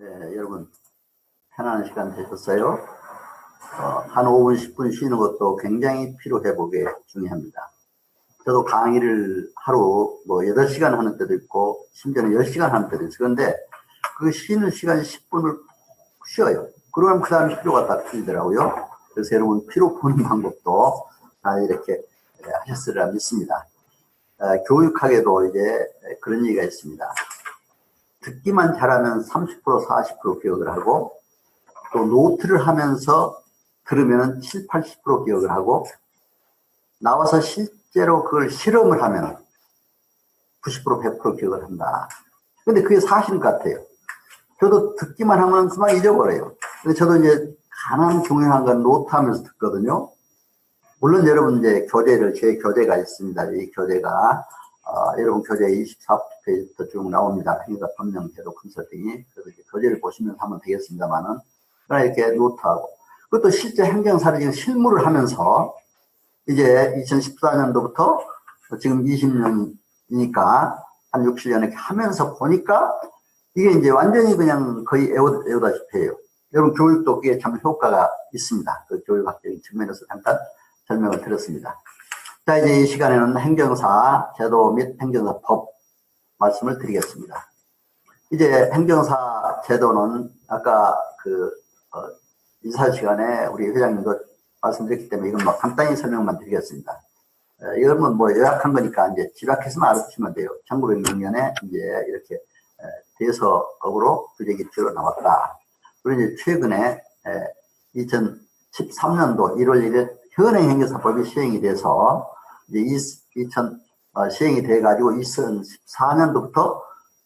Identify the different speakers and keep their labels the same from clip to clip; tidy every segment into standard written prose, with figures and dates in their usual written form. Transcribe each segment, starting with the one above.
Speaker 1: 네, 여러분 편안한 시간 되셨어요? 한 5분, 10분 쉬는 것도 굉장히 피로 회복에 중요합니다. 저도 강의를 하루 8시간 하는 때도 있고 심지어는 10시간 하는 때도 있어요. 그런데 그 쉬는 시간 10분을 쉬어요. 그러면 그 다음에 피로가 딱 풀리더라고요. 그래서 여러분 피로 푸는 방법도 다 이렇게 하셨으리라 믿습니다. 교육학에도 이제 그런 얘기가 있습니다. 듣기만 잘하면 30%, 40% 기억을 하고, 또 노트를 하면서 들으면 7, 80% 기억을 하고, 나와서 실제로 그걸 실험을 하면 90%, 100% 기억을 한다. 근데 그게 사실 같아요. 저도 듣기만 하면 금방 잊어버려요. 근데 저도 이제 가장 중요한 건 노트 하면서 듣거든요. 물론 여러분 이제 제 교재가 있습니다. 이 교재가 여러분 교재 24페이지부터 쭉 나옵니다. 행사 법령 제도 컨설팅이. 그래서 이렇게 교재를 보시면서 하면 되겠습니다만은. 그러나 이렇게 노트하고. 그것도 실제 행정사를 지금 실무를 하면서 이제 2014년도부터 지금 20년이니까 한 6, 7년 이렇게 하면서 보니까 이게 이제 완전히 그냥 거의 애우다시피 해요. 여러분 교육도 그게 참 효과가 있습니다. 그 교육학적인 측면에서 잠깐 설명을 드렸습니다. 자, 이제 이 시간에는 행정사 제도 및 행정사 법 말씀을 드리겠습니다. 이제 행정사 제도는 아까 인사 시간에 우리 회장님도 말씀드렸기 때문에 이건 간단히 설명만 드리겠습니다. 이건 요약한 거니까 이제 집약해서만 알아두시면 돼요. 1906년에 이제 이렇게 대서법으로 규제기초로 나왔다. 그리고 이제 최근에 2013년도 1월 1일 현행행정사법이 시행이 돼서 이제 시행이 돼가지고 2014년도부터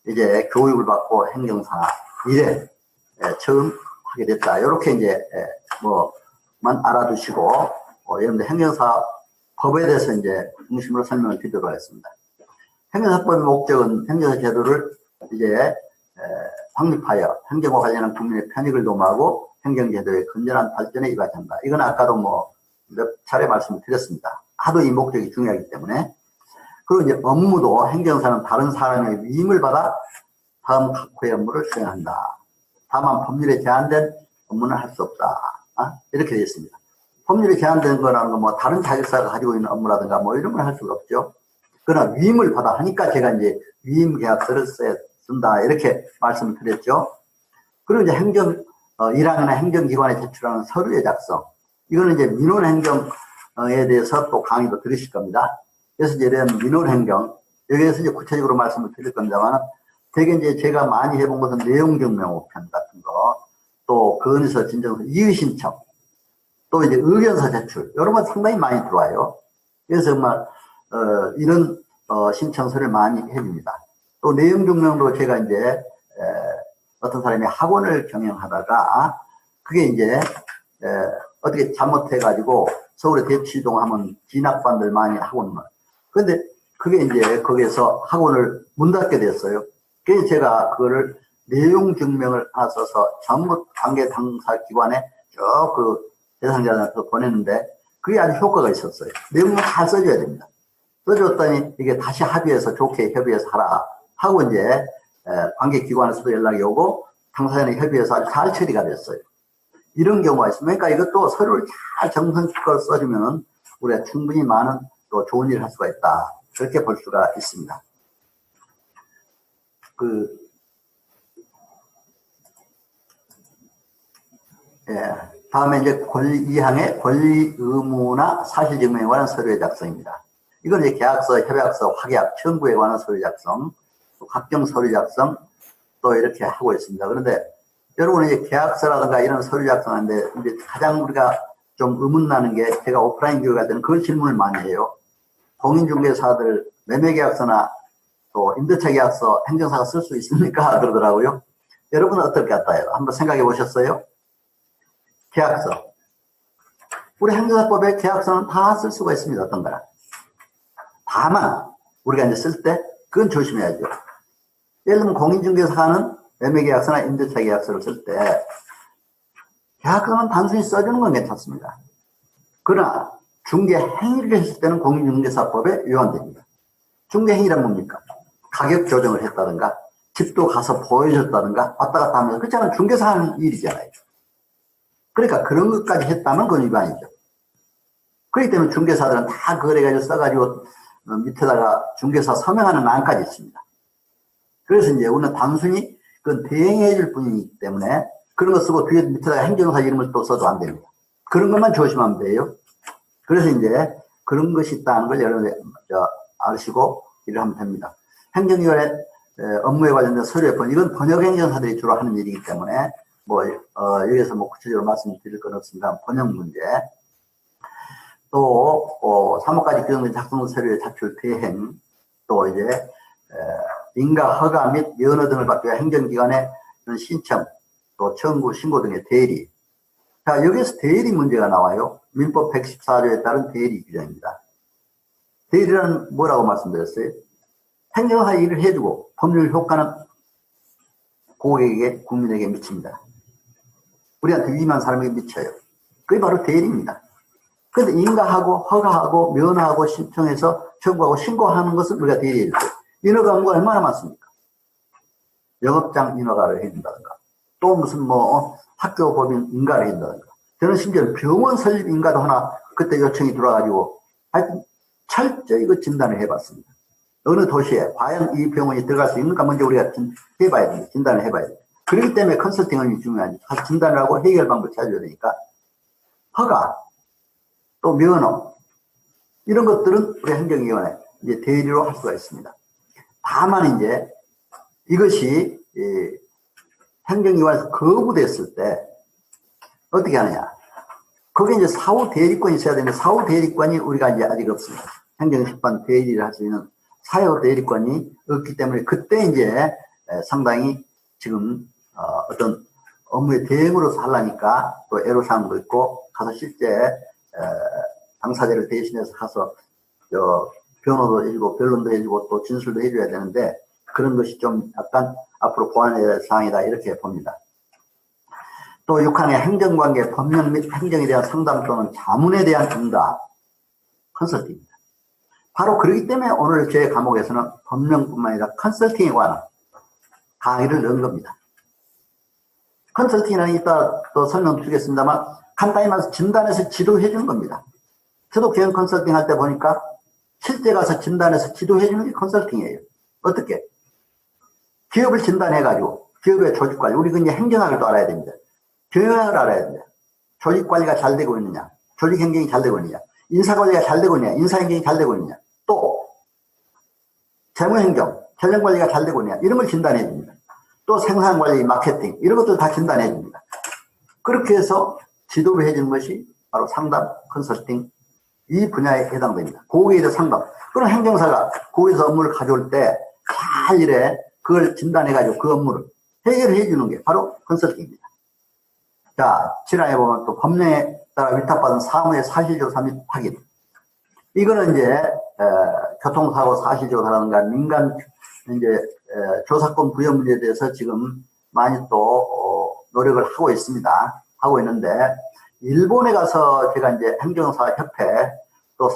Speaker 1: 이제 교육을 받고 행정사 1회 처음 하게 됐다. 이렇게 이제 만 알아두시고 여러분들 행정사 법에 대해서 이제 중심으로 설명을 드리도록 하겠습니다. 행정사법의 목적은 행정사 제도를 이제 확립하여 행정과 관련한 국민의 편익을 도모하고 행정제도의 건전한 발전에 이바지한다. 이건 아까도 몇 차례 말씀을 드렸습니다. 하도 이 목적이 중요하기 때문에. 그리고 이제 업무도 행정사는 다른 사람의 위임을 받아 다음 각호의 업무를 수행한다. 다만 법률에 제한된 업무는 할 수 없다. 이렇게 되어 있습니다. 법률에 제한된 거라는 건 다른 자격사가 가지고 있는 업무라든가 이런 걸 할 수가 없죠. 그러나 위임을 받아 하니까 제가 이제 위임 계약서를 쓴다. 이렇게 말씀을 드렸죠. 그리고 이제 일하는 행정기관에 제출하는 서류의 작성. 이거는 이제 민원행정에 대해서 또 강의도 들으실 겁니다. 그래서 이제 이런 민원행정, 여기에서 이제 구체적으로 말씀을 드릴 겁니다만, 되게 이제 제가 많이 해본 것은 내용증명호편 같은 거, 또 건의서, 진정서, 이의신청, 또 이제 의견서 제출, 이런 건 상당히 많이 들어와요. 그래서 정말, 이런, 신청서를 많이 해줍니다. 또 내용증명도 제가 이제, 어떤 사람이 학원을 경영하다가, 그게 이제, 어떻게 잘못해가지고 서울에 대치이동하면 진학반들 많이 학원을. 근데 그게 이제 거기에서 학원을 문 닫게 됐어요. 그래서 제가 그거를 내용 증명을 하나 써서 전부 관계 당사 기관에 대상자한테 보냈는데 그게 아주 효과가 있었어요. 내용을 잘 써줘야 됩니다. 써줬더니 이게 다시 합의해서 좋게 협의해서 하라 하고 이제 관계 기관에서도 연락이 오고 당사자는 협의해서 아주 잘 처리가 됐어요. 이런 경우가 있습니다. 그러니까 이것도 서류를 잘 정성껏 써주면 우리가 충분히 많은 또 좋은 일을 할 수가 있다. 그렇게 볼 수가 있습니다. 다음에 이제 이 항의 권리 의무나 사실 증명에 관한 서류의 작성입니다. 이건 이제 계약서, 협약서, 확약, 청구에 관한 서류 작성, 또 각종 서류 작성, 또 이렇게 하고 있습니다. 그런데 여러분 이제 계약서라든가 이런 서류 작성하는데 이제 가장 우리가 좀 의문나는 게 제가 오프라인 교육할 때는 그걸 질문을 많이 해요. 공인중개사들 매매계약서나 또 임대차 계약서 행정사가 쓸 수 있습니까? 그러더라고요. 여러분은 어떨 것 같아요? 한번 생각해 보셨어요? 계약서. 우리 행정사법에 계약서는 다 쓸 수가 있습니다. 어떤 거나. 다만 우리가 이제 쓸 때 그건 조심해야죠. 예를 들면 공인중개사는 매매계약서나 임대차 계약서를 쓸 때 계약서는 단순히 써주는 건 괜찮습니다. 그러나 중개행위를 했을 때는 공인중개사법에 위반됩니다. 중개행위란 뭡니까? 가격 조정을 했다든가 집도 가서 보여줬다든가 왔다 갔다 하면서 그렇잖아요. 중개사 하는 일이잖아요. 그러니까 그런 것까지 했다면 그건 위반이죠. 그렇기 때문에 중개사들은 다 그래가지고 써가지고 밑에다가 중개사 서명하는 란까지 있습니다. 그래서 이제 우리는 단순히 그건 대행해 줄 뿐이기 때문에 그런 거 쓰고 뒤에 밑에다가 행정사 이름을 또 써도 안 됩니다. 그런 것만 조심하면 돼요. 그래서 이제 그런 것이 있다는 걸 여러분이 아시고 일을 하면 됩니다. 행정기관의 업무에 관련된 서류의 번역, 이건 번역행정사들이 주로 하는 일이기 때문에 여기서 구체적으로 말씀드릴 건 없습니다. 번역 문제. 또 3호까지 규정된 작성 서류의 자출 대행, 또 이제 인가 허가 및 면허 등을 받기 위해 행정기관의 신청, 또 청구, 신고 등의 대리. 자, 여기서 대리 문제가 나와요. 민법 114조에 따른 대리 규정입니다. 대리란 뭐라고 말씀드렸어요? 행정사 일을 해주고 법률 효과는 고객에게, 국민에게 미칩니다. 우리한테 위임한 사람에게 미쳐요. 그게 바로 대리입니다. 그런데 인가하고 허가하고 면허하고 신청해서 청구하고 신고하는 것을 우리가 대리해야 돼요. 인허가 업무가 얼마나 많습니까? 영업장 인허가를 해준다든가, 또 무슨 학교 법인 인가를 해준다든가, 저는 심지어 병원 설립 인가도 하나 그때 요청이 들어와가지고 하여튼 철저히 그 진단을 해봤습니다. 어느 도시에 과연 이 병원이 들어갈 수 있는가 먼저 우리가 해봐야 됩니다. 진단을 해봐야 됩니다. 그렇기 때문에 컨설팅은 중요하지. 진단을 하고 해결 방법을 찾아줘야 되니까. 허가, 또 면허, 이런 것들은 우리 행정위원회 이제 대리로 할 수가 있습니다. 다만 이제 이것이 행정위원회에서 거부됐을 때 어떻게 하느냐. 거기에 이제 사후 대리권이 있어야 되는데 사후 대리권이 우리가 이제 아직 없습니다. 행정집단 대리를 할 수 있는 사후 대리권이 없기 때문에 그때 이제 상당히 지금 어떤 업무의 대행으로서 하려니까 또 애로사항도 있고 가서 실제 당사자를 대신해서 가서 변호도 해주고 변론도 해주고 또 진술도 해줘야 되는데 그런 것이 좀 약간 앞으로 보완해야 될 사항이다 이렇게 봅니다. 또 6항의 행정관계 법령 및 행정에 대한 상담 또는 자문에 대한 응답 컨설팅입니다. 바로 그렇기 때문에 오늘 제 과목에서는 법령뿐만 아니라 컨설팅에 관한 강의를 넣은 겁니다. 컨설팅이라는 이따 또 설명드리겠습니다만 간단히 말해서 진단해서 지도해 주는 겁니다. 저도 경영 컨설팅 할 때 보니까 실제 가서 진단해서 지도해 주는 게 컨설팅이에요. 어떻게? 기업을 진단해가지고 기업의 조직관리, 우리 그냥 행정학을 또 알아야 됩니다. 경영학을 알아야 됩니다. 조직관리가 잘 되고 있느냐, 조직행정이 잘 되고 있느냐, 인사관리가 잘 되고 있느냐, 인사행정이 잘 되고 있느냐, 또 재무행정, 재정관리가 잘 되고 있느냐 이런 걸 진단해 줍니다. 또 생산관리, 마케팅 이런 것들 다 진단해 줍니다. 그렇게 해서 지도를 해주는 것이 바로 상담, 컨설팅 이 분야에 해당됩니다. 고객에 대한 상담. 그럼 행정사가 고객에서 업무를 가져올 때 잘 이래 그걸 진단해가지고 그 업무를 해결해 주는 게 바로 컨설팅입니다. 자, 7항에 보면 또 법령에 따라 위탁받은 사무의 사실조사 및 확인. 이거는 이제 교통사고 사실조사라든가 민간 이제 조사권 부여 문제에 대해서 지금 많이 또 노력을 하고 있습니다. 하고 있는데 일본에 가서 제가 이제 행정사 협회 또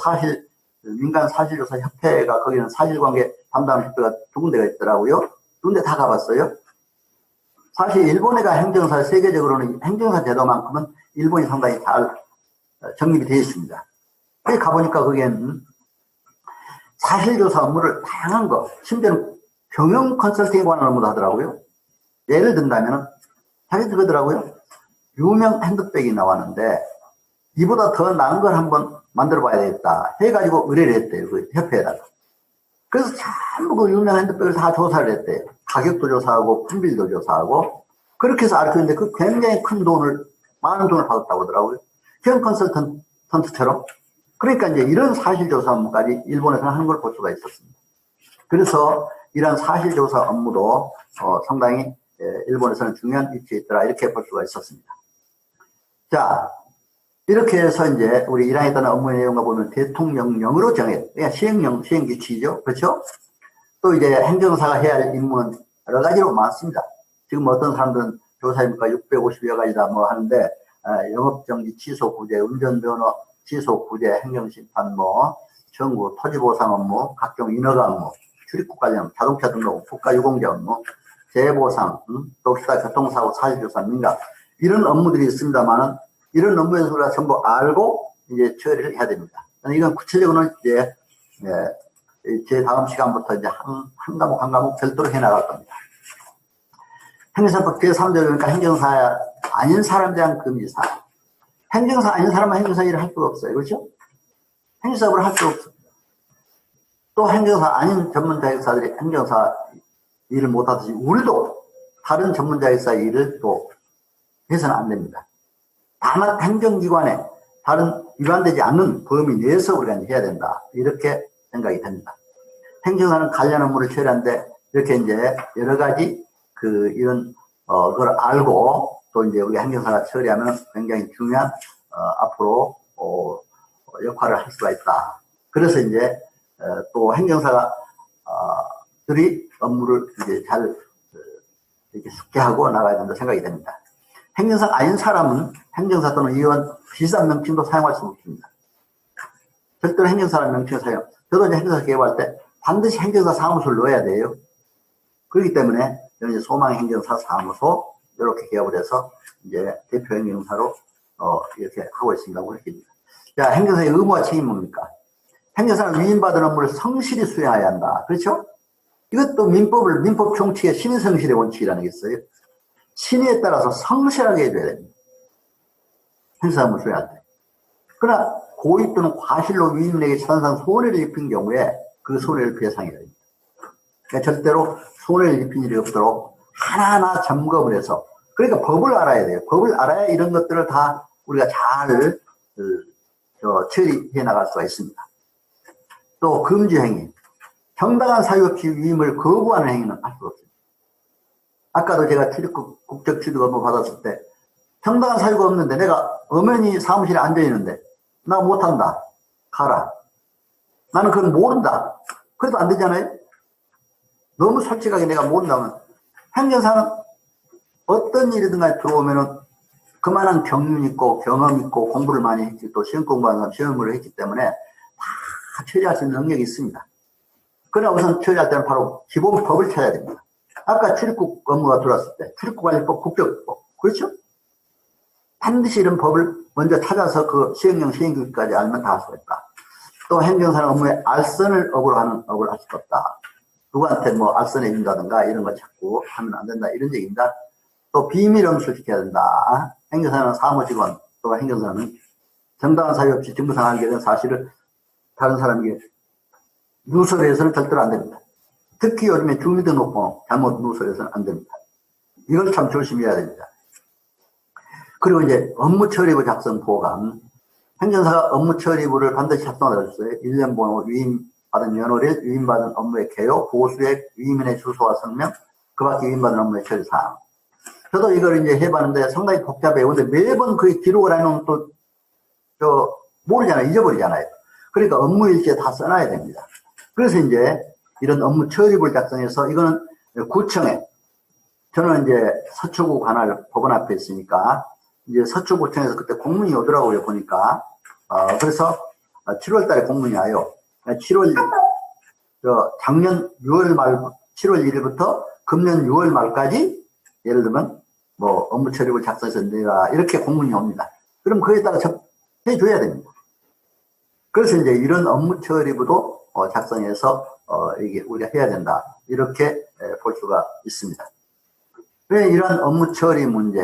Speaker 1: 민간 사실조사 협회가 거기는 사실관계 담당 협회가 두 군데가 있더라고요. 두 군데 다 가봤어요. 사실 일본에가 행정사 세계적으로는 행정사 제도만큼은 일본이 상당히 잘 정립이 되어 있습니다. 거기 가보니까 거기에는 사실조사 업무를 다양한 거, 심지어는 경영 컨설팅에 관한 업무도 하더라고요. 예를 든다면 자기들 그러더라고요. 유명 핸드백이 나왔는데 이보다 더 나은 걸 한번 만들어 봐야 되겠다 해가지고 의뢰를 했대요. 그 협회에다가. 그래서 전부 그 유명 핸드백을 다 조사를 했대요. 가격도 조사하고 품질도 조사하고 그렇게 해서 알았는데 그 굉장히 큰 돈을 많은 돈을 받았다고 하더라고요. 경영 컨설턴트처럼. 그러니까 이제 이런 사실조사 업무까지 일본에서는 하는 걸 볼 수가 있었습니다. 그래서 이런 사실조사 업무도 상당히 일본에서는 중요한 위치에 있더라 이렇게 볼 수가 있었습니다. 자, 이렇게 해서 이제 우리 1항에 따른 업무의 내용과 보면 대통령령으로 정해, 그러니까 시행규칙이죠. 그렇죠? 또 이제 행정사가 해야 할 임무는 여러 가지로 많습니다. 지금 어떤 사람들은 조사해보니까 650여 가지다 뭐 하는데, 영업정지 취소 구제, 운전면허 취소 구제, 행정심판 청구, 토지보상 업무, 각종 인허가 업무, 출입국 관련 자동차 등록, 국가유공자 업무, 재보상, 또 기타 교통사고 사실조사 민감 이런 업무들이 있습니다만은 이런 업무에서 우리가 전부 알고 이제 처리를 해야 됩니다. 이건 구체적으로는 이제 제 다음 시간부터 이제 한 과목 한 과목 별도로 해 나갈 겁니다. 행정사법 제3조 그러니까 행정사 아닌 사람에 대한 금지사. 행정사 아닌 사람은 행정사 일을 할 수가 없어요. 그렇죠? 행정사업을 할 수 없어요. 또 행정사 아닌 전문 자격사들이 행정사 일을 못하듯이 우리도 다른 전문 자격사 일을 또 해서는 안 됩니다. 다만 행정기관에 다른 위반되지 않는 범위 내에서 우리가 해야 된다. 이렇게 생각이 됩니다. 행정사는 관련 업무를 처리하는데 이렇게 이제 여러 가지 이런 그걸 알고 또 이제 우리 행정사가 처리하면 굉장히 중요한 앞으로 역할을 할 수가 있다. 그래서 이제 또 행정사가 들이 업무를 이제 잘 이렇게 숙지하고 나가야 된다 생각이 됩니다. 행정사 아닌 사람은 행정사 또는 의원 비슷한 명칭도 사용할 수 없습니다. 절대로 행정사라는 명칭을 사용. 저도 이제 행정사 개업할 때 반드시 행정사 사무소를 넣어야 돼요. 그렇기 때문에 저는 이제 소망 행정사 사무소 이렇게 개업을 해서 이제 대표 행정사로 이렇게 하고 있습니다. 그렇습니다. 자, 행정사의 의무와 책임이 뭡니까? 행정사는 위임받은 업무를 성실히 수행해야 한다. 그렇죠? 이것도 민법 총칙에 신의성실의 원칙이라는 게 있어요. 신의에 따라서 성실하게 해줘야 됩니다. 행사 업무 수행할 때. 그러나 고의 또는 과실로 위임인에게 차단상 손해를 입힌 경우에 그 손해를 배상해야 됩니다. 그러니까 절대로 손해를 입힌 일이 없도록 하나하나 점검을 해서 그러니까 법을 알아야 돼요. 법을 알아야 이런 것들을 다 우리가 잘 처리해 나갈 수가 있습니다. 또 금지 행위. 정당한 사유 없이 위임을 거부하는 행위는 할 수 없습니다. 아까도 제가 국적 취득 업무 받았을 때 정당한 사유가 없는데 내가 엄연히 사무실에 앉아 있는데 나 못한다. 가라. 나는 그건 모른다. 그래도 안 되잖아요. 너무 솔직하게 내가 모른다면 행정사는 어떤 일이든 간에 들어오면은 그만한 경륜 있고 경험 있고 공부를 많이 했지 또 시험 공부하는 사람 시험을 했기 때문에 다 처리할 수 있는 능력이 있습니다. 그러나 우선 처리할 때는 바로 기본 법을 찾아야 됩니다. 아까 출입국 업무가 들어왔을 때 출입국관리법, 국적법 그렇죠? 반드시 이런 법을 먼저 찾아서 그 시행령 시행규칙까지 알면 다 할 수가 있다. 또 행정사는 업무에 알선을 업으로 하는 업을 할 수가 없다. 누구한테 뭐 알선해 준다든가 이런 거 자꾸 하면 안 된다 이런 얘기입니다. 또 비밀 엄수를 지켜야 된다. 행정사는 사무직원 또 행정사는 정당한 사유 없이 정부상 알게 된 사실을 다른 사람에게 누설해서는 절대로 안 됩니다. 특히 요즘에 주민등록번호 잘못 누설해서는 안 됩니다. 이걸 참 조심해야 됩니다. 그리고 이제 업무 처리부 작성 보관. 행정사가 업무 처리부를 반드시 작성하도록 했어요. 1년 번호, 위임받은 연월일, 위임받은 업무의 개요, 보수액, 위임인의 주소와 성명, 그 밖에 위임받은 업무의 처리사항. 저도 이걸 이제 해봤는데 상당히 복잡해요. 근데 매번 그 기록을 해놓으면 또, 모르잖아요. 잊어버리잖아요. 그러니까 업무일지에 다 써놔야 됩니다. 그래서 이제 이런 업무 처리부를 작성해서 이거는 구청에, 저는 이제 서초구 관할 법원 앞에 있으니까 이제 서초구청에서 그때 공문이 오더라고요, 보니까. 그래서 7월 달에 공문이 와요. 작년 6월 말, 7월 1일부터 금년 6월 말까지 예를 들면 뭐 업무 처리를 작성해서 내가 이렇게 공문이 옵니다. 그럼 거기에 따라 접해줘야 됩니다. 그래서 이제 이런 업무 처리부도 작성해서 이게 우리가 해야 된다. 이렇게 볼 수가 있습니다. 왜 이런 업무 처리 문제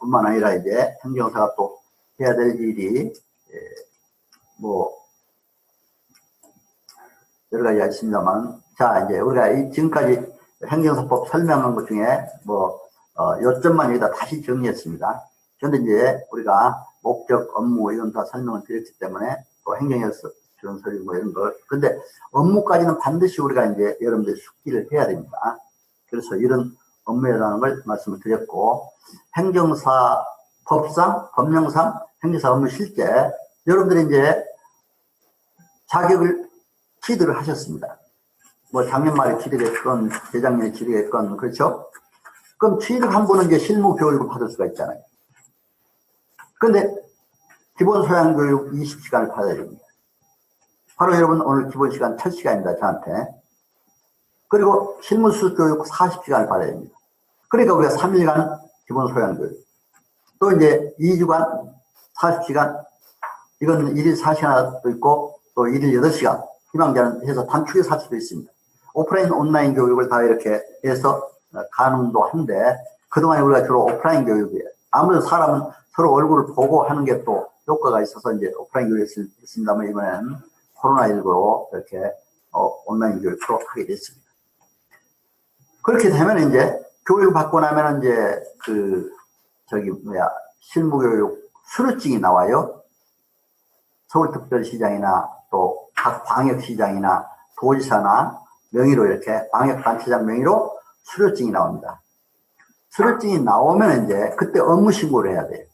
Speaker 1: 뿐만 아니라 이제 행정사가 또 해야 될 일이 뭐 여러 가지가 있습니다만, 자 이제 우리가 지금까지 행정사법 설명한 것 중에 뭐 요점만 여기다 다시 정리했습니다. 그런데 이제 우리가 목적, 업무 이런 다 설명을 드렸기 때문에 또 행정에서 그런 소리 뭐 이런 걸. 근데 업무까지는 반드시 우리가 이제 여러분들 숙지를 해야 됩니다. 그래서 이런 업무에 대한 걸 말씀을 드렸고, 행정사 법상, 법령상 행정사 업무 실제 여러분들이 이제 자격을 취득을 하셨습니다. 뭐 작년 말에 취득했건 재작년에 취득했건 그렇죠? 그럼 취득한 분은 이제 실무 교육을 받을 수가 있잖아요. 그런데 기본 소양 교육 20시간을 받아야 됩니다. 바로 여러분 오늘 기본 시간 첫 시간입니다. 저한테. 그리고 실무수습 교육 40시간을 받아야 됩니다. 그러니까 우리가 3일간 기본 소양 교육. 또 이제 2주간 40시간, 이건 1일 4시간도 있고, 또 1일 8시간, 희망자는 해서 단축해서 할 수도 있습니다. 오프라인, 온라인 교육을 다 이렇게 해서 가능도 한데, 그동안 우리가 주로 오프라인 교육이에요. 아무래도 사람은 서로 얼굴을 보고 하는 게 또 효과가 있어서 이제 오프라인 교육을 했습니다만, 이번에는 코로나19로 이렇게 온라인 교육도 하게 됐습니다. 그렇게 되면 이제 교육을 받고 나면 이제 실무교육 수료증이 나와요. 서울특별시장이나 또 각 광역시장이나 도지사나 명의로 이렇게 광역단체장 명의로 수료증이 나옵니다. 수료증이 나오면 이제 그때 업무 신고를 해야 돼요.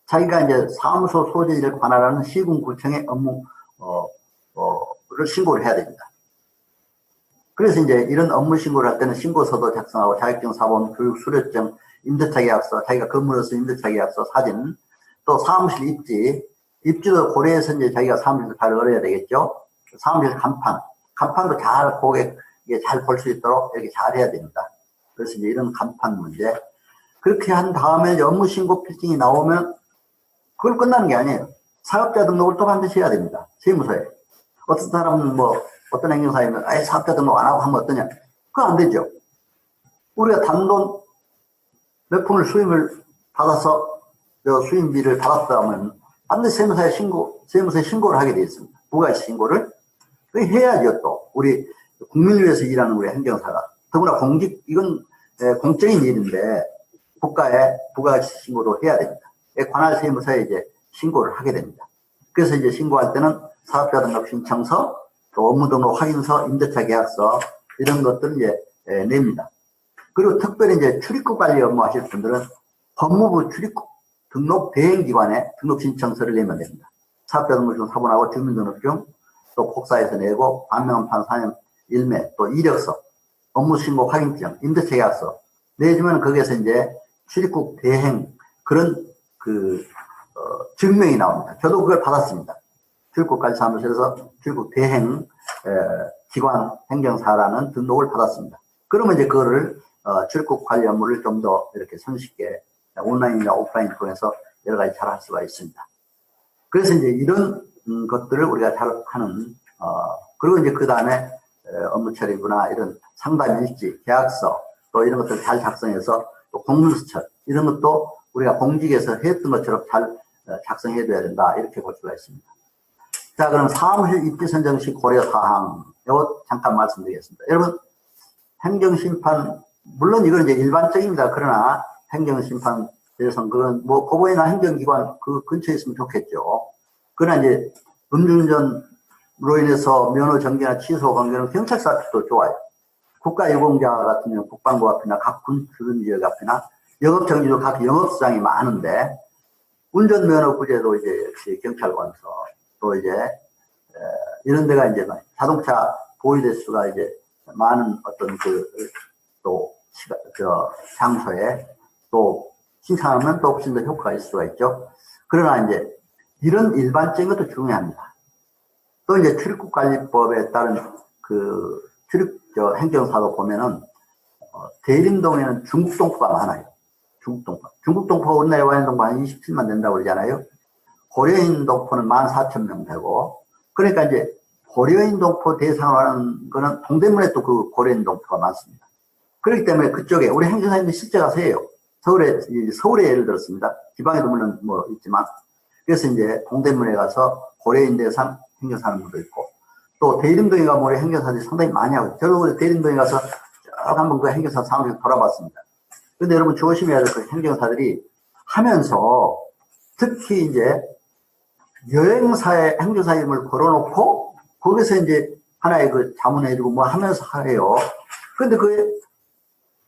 Speaker 1: 자기가 이제 사무소 소재지를 관할하는 시군구청에 업무를 신고를 해야 됩니다. 그래서 이제 이런 업무 신고를 할 때는 신고서도 작성하고 자격증 사본, 교육 수료증, 임대차 계약서, 자기가 근무로서 임대차 계약서, 사진, 또 사무실 입지도 고려해서 이제 자기가 사무실도 잘 얻어야 되겠죠. 사무실 간판도 잘 고객에 잘 볼 수 있도록 이렇게 잘 해야 됩니다. 그래서 이제 이런 간판 문제. 그렇게 한 다음에 이제 업무 신고 필증이 나오면 그걸 끝나는 게 아니에요. 사업자 등록을 또 반드시 해야 됩니다. 세무서에. 어떤 사람은 어떤 행정사에는 아예 사업자 등록 안 하고 하면 어떠냐. 그거 안 되죠. 우리가 단돈 몇 푼을 수임을 받아서 수임비를 받았다 하면 반드시 세무서에 신고를 하게 되어 있습니다. 부가세 신고를. 그게 해야죠, 또. 우리 국민을 위해서 일하는 우리 행정사가. 더구나 이건 공적인 일인데 국가에 부가세 신고도 해야 됩니다. 관할 세무서에 이제 신고를 하게 됩니다. 그래서 이제 신고할 때는 사업자 등록 신청서, 또 업무 등록 확인서, 임대차 계약서, 이런 것들을 이제 냅니다. 그리고 특별히 이제 출입국 관리 업무 하실 분들은 법무부 출입국 등록 대행기관에 등록 신청서를 내면 됩니다. 사업자 등록증 사본하고 주민등록증, 또 복사해서 내고, 반면판 사년 일매, 또 이력서, 업무 신고 확인증, 임대차 계약서 내주면 거기에서 이제 출입국 대행 그런 증명이 나옵니다. 저도 그걸 받았습니다. 출입국관리 사무실에서 출입국 대행 기관 행정사라는 등록을 받았습니다. 그러면 이제 그거를 출입국 관리 업무를 좀 더 이렇게 손쉽게 온라인이나 오프라인 통해서 여러 가지 잘 할 수가 있습니다. 그래서 이제 이런 것들을 우리가 잘 하는 그리고 이제 그 다음에 업무 처리구나 이런 상담 일지, 계약서 또 이런 것들 잘 작성해서 또 공문서철 이런 것도 우리가 공직에서 했던 것처럼 잘 작성해둬야 된다 이렇게 볼 수가 있습니다. 자, 그럼 사무실 입지 선정 시 고려 사항 이것 잠깐 말씀드리겠습니다. 여러분 행정심판 물론 이건 이제 일반적입니다. 그러나 행정심판 대선 그건 고법이나 행정기관 그 근처에 있으면 좋겠죠. 그러나 이제 음주운전으로 인해서 면허 정지나 취소 관계는 경찰서 앞도 좋아요. 국가유공자 같은 경우는 국방부 앞이나 각 군 주둔 지역 앞이나 영업정지도 각 영업시장이 많은데 운전면허 구제도 이제 역시 경찰관서 또 이제 이런 데가 이제 자동차 보유대수가 이제 많은 어떤 장소에 또 신청하면 또 훨씬 더 효과가 있을 수가 있죠. 그러나 이제 이런 일반적인 것도 중요합니다. 또 이제 출입국관리법에 따른 행정사도 보면은 대림동에는 중국동포가 많아요. 중국동포 우리나라에 와 있는 동포 한 27만 된다고 그러잖아요. 고려인 동포는 14,000명 되고, 그러니까 이제 고려인 동포 대상으로 하는 거는 동대문에 또 그 고려인 동포가 많습니다. 그렇기 때문에 그쪽에 우리 행정사님들이 실제 가서 해요. 서울에 예를 들었습니다. 지방에도 물론 있지만. 그래서 이제 동대문에 가서 고려인 대상 행정사님들도 있고, 또 대림동에 가면 우리 행정사들이 상당히 많이 하고, 저도 대림동에 가서 쭉 한번 그 행정사 사무실 돌아봤습니다. 근데 여러분 조심해야 될 그 행정사들이 하면서 특히 이제 여행사의 행정사 이름을 걸어놓고 거기서 이제 하나의 그 자문해주고 뭐 하면서 해요. 근데 그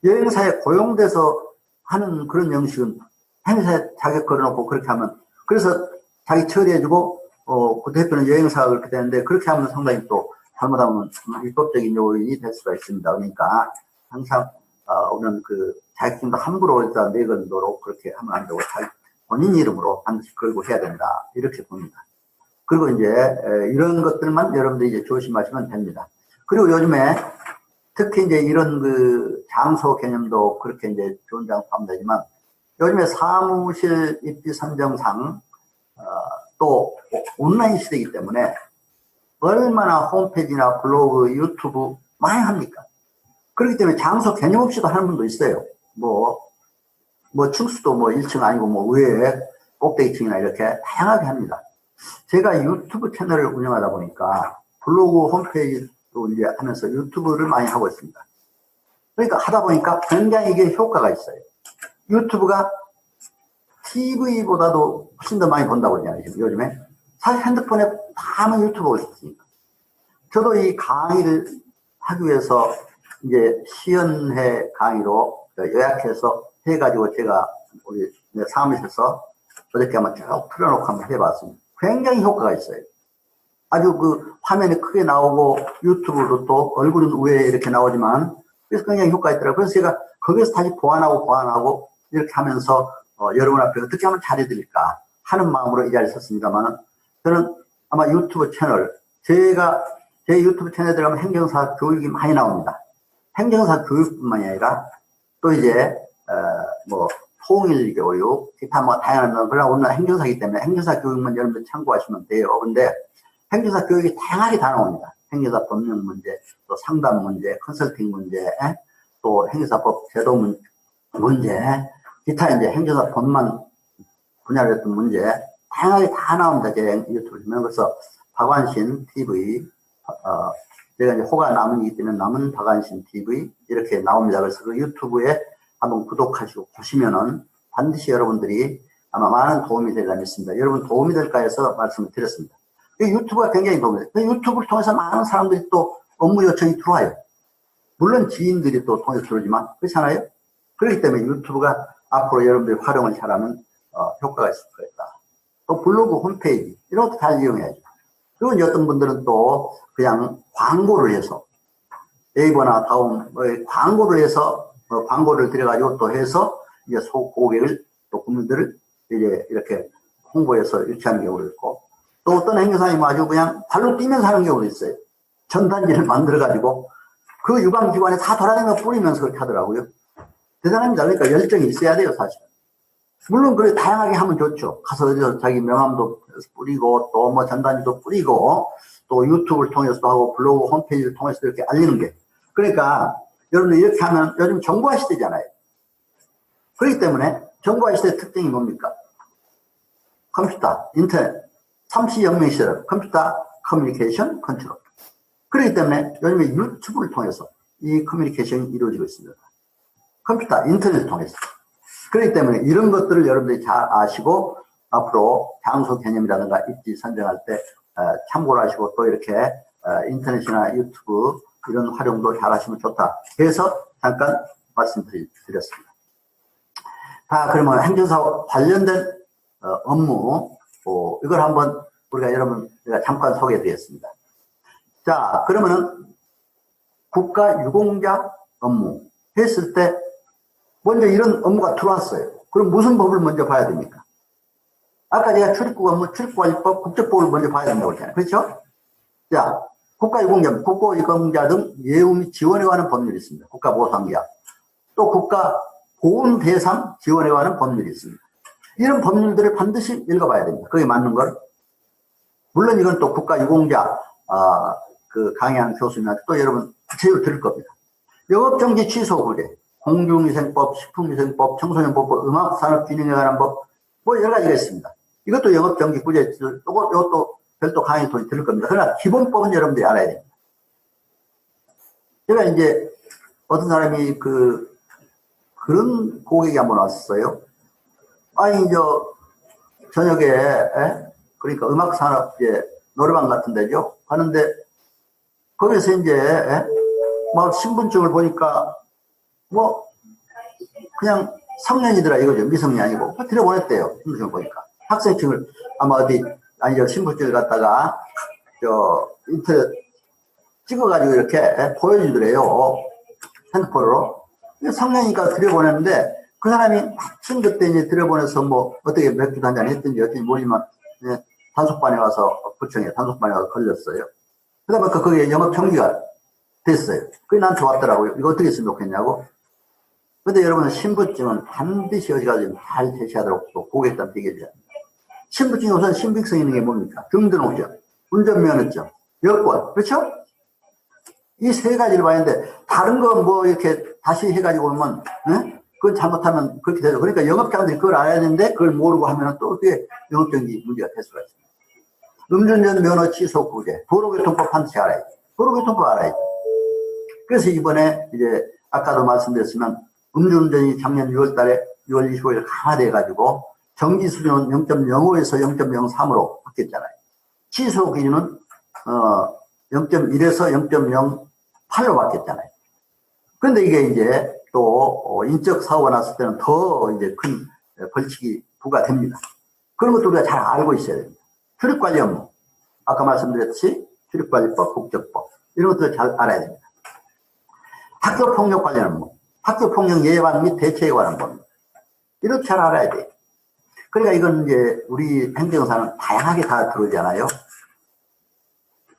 Speaker 1: 여행사에 고용돼서 하는 그런 형식은 행사에 자격 걸어놓고 그렇게 하면 그래서 자기 처리해주고 그 대표는 여행사가 그렇게 되는데 그렇게 하면 상당히 또 잘못하면 위법적인 요인이 될 수가 있습니다. 그러니까 항상 우리는 그 자격증도 함부로 일단 내걸도록 그렇게 하면 안 되고 본인 이름으로 반드시 걸고 해야 된다 이렇게 봅니다. 그리고 이제 이런 것들만 여러분들이 이제 조심하시면 됩니다. 그리고 요즘에 특히 이제 이런 그 장소 개념도 그렇게 이제 좋은 장소 하면 되지만 요즘에 사무실 입지 선정상 또 온라인 시대이기 때문에 얼마나 홈페이지나 블로그, 유튜브 많이 합니까? 그렇기 때문에 장소 개념 없이도 하는 분도 있어요. 뭐 층수도 뭐 1층 아니고 뭐 위에 꼭대기층이나 이렇게 다양하게 합니다. 제가 유튜브 채널을 운영하다 보니까 블로그 홈페이지도 이제 하면서 유튜브를 많이 하고 있습니다. 그러니까 하다 보니까 굉장히 이게 효과가 있어요. 유튜브가 TV보다도 훨씬 더 많이 본다고 그러잖아요, 요즘에. 사실 핸드폰에 다만 유튜브 보고 있으니까. 저도 이 강의를 하기 위해서 이제 시연회 강의로 요약해서 해가지고 제가 우리 사무실에서 어저께 한번 쭉 틀어놓고 한번 해봤습니다. 굉장히 효과가 있어요. 아주 그 화면이 크게 나오고 유튜브도 또 얼굴은 위에 이렇게 나오지만 그래서 굉장히 효과가 있더라고요. 그래서 제가 거기서 다시 보완하고 이렇게 하면서 여러분 앞에 어떻게 하면 잘해드릴까 하는 마음으로 이 자리에 섰습니다만 저는 아마 유튜브 채널 제 유튜브 채널에 들어가면 행정사 교육이 많이 나옵니다. 행정사 교육뿐만이 아니라 또 이제 뭐 통일교육 기타 뭐 다양한 그러나 오늘 행정사이기 때문에 행정사 교육만 여러분들 참고하시면 돼요. 근데 행정사 교육이 다양하게 다 나옵니다. 행정사 법령 문제, 또 상담 문제, 컨설팅 문제, 또 행정사법 제도 문제, 기타 이제 행정사 법만 분야로 했던 문제 다양하게 다 나옵니다. 제 유튜브 보면. 그래서 박완신 TV 제가 이제 호가 남은이기 때문에 남은 박완신 TV 이렇게 나옵니다. 그래서 그 유튜브에 한번 구독하시고 보시면은 반드시 여러분들이 아마 많은 도움이 되리라 믿습니다. 여러분 도움이 될까 해서 말씀을 드렸습니다. 유튜브가 굉장히 도움이 돼요. 유튜브를 통해서 많은 사람들이 또 업무 요청이 들어와요. 물론 지인들이 또 통해서 들어오지만 그렇지 않아요? 그렇기 때문에 유튜브가 앞으로 여러분들이 활용을 잘하면 효과가 있을 거다. 또 블로그 홈페이지 이런 것도 잘 이용해야죠. 그리고 이제 어떤 분들은 또 그냥 광고를 해서 네이버나 다음 광고를 해서 광고를 들여가지고 또 해서 이제 고객을 또 국민들을 이제 이렇게 홍보해서 유치하는 경우도 있고 또 어떤 행사님 아주 그냥 발로 뛰면서 하는 경우도 있어요. 전단지를 만들어가지고 그 유관기관에 다 돌아다니면서 뿌리면서 그렇게 하더라고요. 대단합니다. 그러니까 열정이 있어야 돼요, 사실. 물론 그래 다양하게 하면 좋죠. 가서 어디서 자기 명함도 뿌리고 또 뭐 전단지도 뿌리고 또 유튜브를 통해서도 하고 블로그 홈페이지를 통해서 이렇게 알리는 게. 그러니까 여러분들 이렇게 하면 요즘 정보화 시대잖아요. 그렇기 때문에 정보화 시대의 특징이 뭡니까? 컴퓨터, 인터넷, 삼시혁명 시대 컴퓨터, 커뮤니케이션, 컨트롤. 그렇기 때문에 요즘에 유튜브를 통해서 이 커뮤니케이션이 이루어지고 있습니다. 컴퓨터, 인터넷을 통해서. 그렇기 때문에 이런 것들을 여러분들이 잘 아시고 앞으로 장소 개념이라든가 입지 선정할 때 참고를 하시고 또 이렇게 인터넷이나 유튜브 이런 활용도 잘 하시면 좋다. 그래서 잠깐 말씀드렸습니다. 자, 그러면 행정사 관련된 업무 이걸 한번 우리가 제가 잠깐 소개해 드리겠습니다. 자, 그러면은 국가유공자 업무 했을 때 먼저 이런 업무가 들어왔어요. 그럼 무슨 법을 먼저 봐야 됩니까? 아까 제가 출입국 업무, 출입국관리법, 국적법을 먼저 봐야 된다고 했잖아요. 그렇죠? 자, 국가유공자 등 예우 및 지원에 관한 법률이 있습니다. 국가보상계약. 또 국가보훈대상 지원에 관한 법률이 있습니다. 이런 법률들을 반드시 읽어봐야 됩니다. 그게 맞는 걸. 물론 이건 또 국가유공자 그 강의하는 교수님한테 또 여러분 구체적으로 들을 겁니다. 영업정지 취소 규례, 공중위생법, 식품위생법, 청소년보호법, 음악산업균형에 관한 법, 뭐 여러 가지가 있습니다. 이것도 영업정지 구제, 이것도 별도 강의 통해 들을 겁니다. 그러나 기본법은 여러분들이 알아야 됩니다. 제가 이제 어떤 사람이 그런 고객이 한번 왔어요. 아니, 저녁에, 그러니까 음악산업, 노래방 같은 데죠. 가는데, 거기서 이제, 뭐, 신분증을 보니까, 뭐, 그냥 성년이더라 이거죠. 미성년이 아니고. 들여보냈대요. 신분증을 보니까. 학생증을, 아마 신분증을 갖다가, 인터넷 찍어가지고 이렇게 보여주더래요. 핸드폰으로. 성년이니까 들여보냈는데, 그 사람이 마침 그때 이제 들여보내서 뭐, 어떻게 맥주도 한잔 했든지 어쩐지 모르지만, 단속반에 와서, 구청에 단속반에 와서 걸렸어요. 그 다음에 거기에 영업정지가 됐어요. 그게 난 좋았더라고요. 이거 어떻게 했으면 좋겠냐고. 근데 여러분, 신분증은 반드시 어디가서 잘 제시하도록 또 고객들한테 얘기해줘야 합니다. 신분증이 우선 신빙성 있는 게 뭡니까? 등등록증, 운전면허증, 여권, 그렇죠? 이 세 가지를 봐야 하는데, 다른 거 뭐 이렇게 다시 해가지고 오면, 네? 그건 잘못하면 그렇게 되죠. 그러니까 영업자들이 그걸 알아야 되는데, 그걸 모르고 하면 또 어떻게 영업정지 문제가 될 수가 있습니다. 음주운전 면허 취소 구제, 도로교통법 반드시 알아야지. 도로교통법 알아야지. 그래서 이번에 이제 아까도 말씀드렸지만, 음주운전이 작년 6월 달에 6월 25일 강화돼가지고, 정지 수준은 0.05에서 0.03으로 바뀌었잖아요. 취소 기준은 0.1에서 0.08로 바뀌었잖아요. 그런데 이게 이제 또 인적 사고가 났을 때는 더 이제 큰 벌칙이 부과됩니다. 그런 것도 우리가 잘 알고 있어야 됩니다. 출입관리 업무, 아까 말씀드렸듯이 출입관리법, 국적법 이런 것들을 잘 알아야 됩니다. 학교폭력 관련 업무, 학교폭력 예방 및 대처에 관한 법입니다. 이렇게 잘 알아야 돼요. 그러니까 이건 이제 우리 행정사는 다양하게 다 들어오잖아요.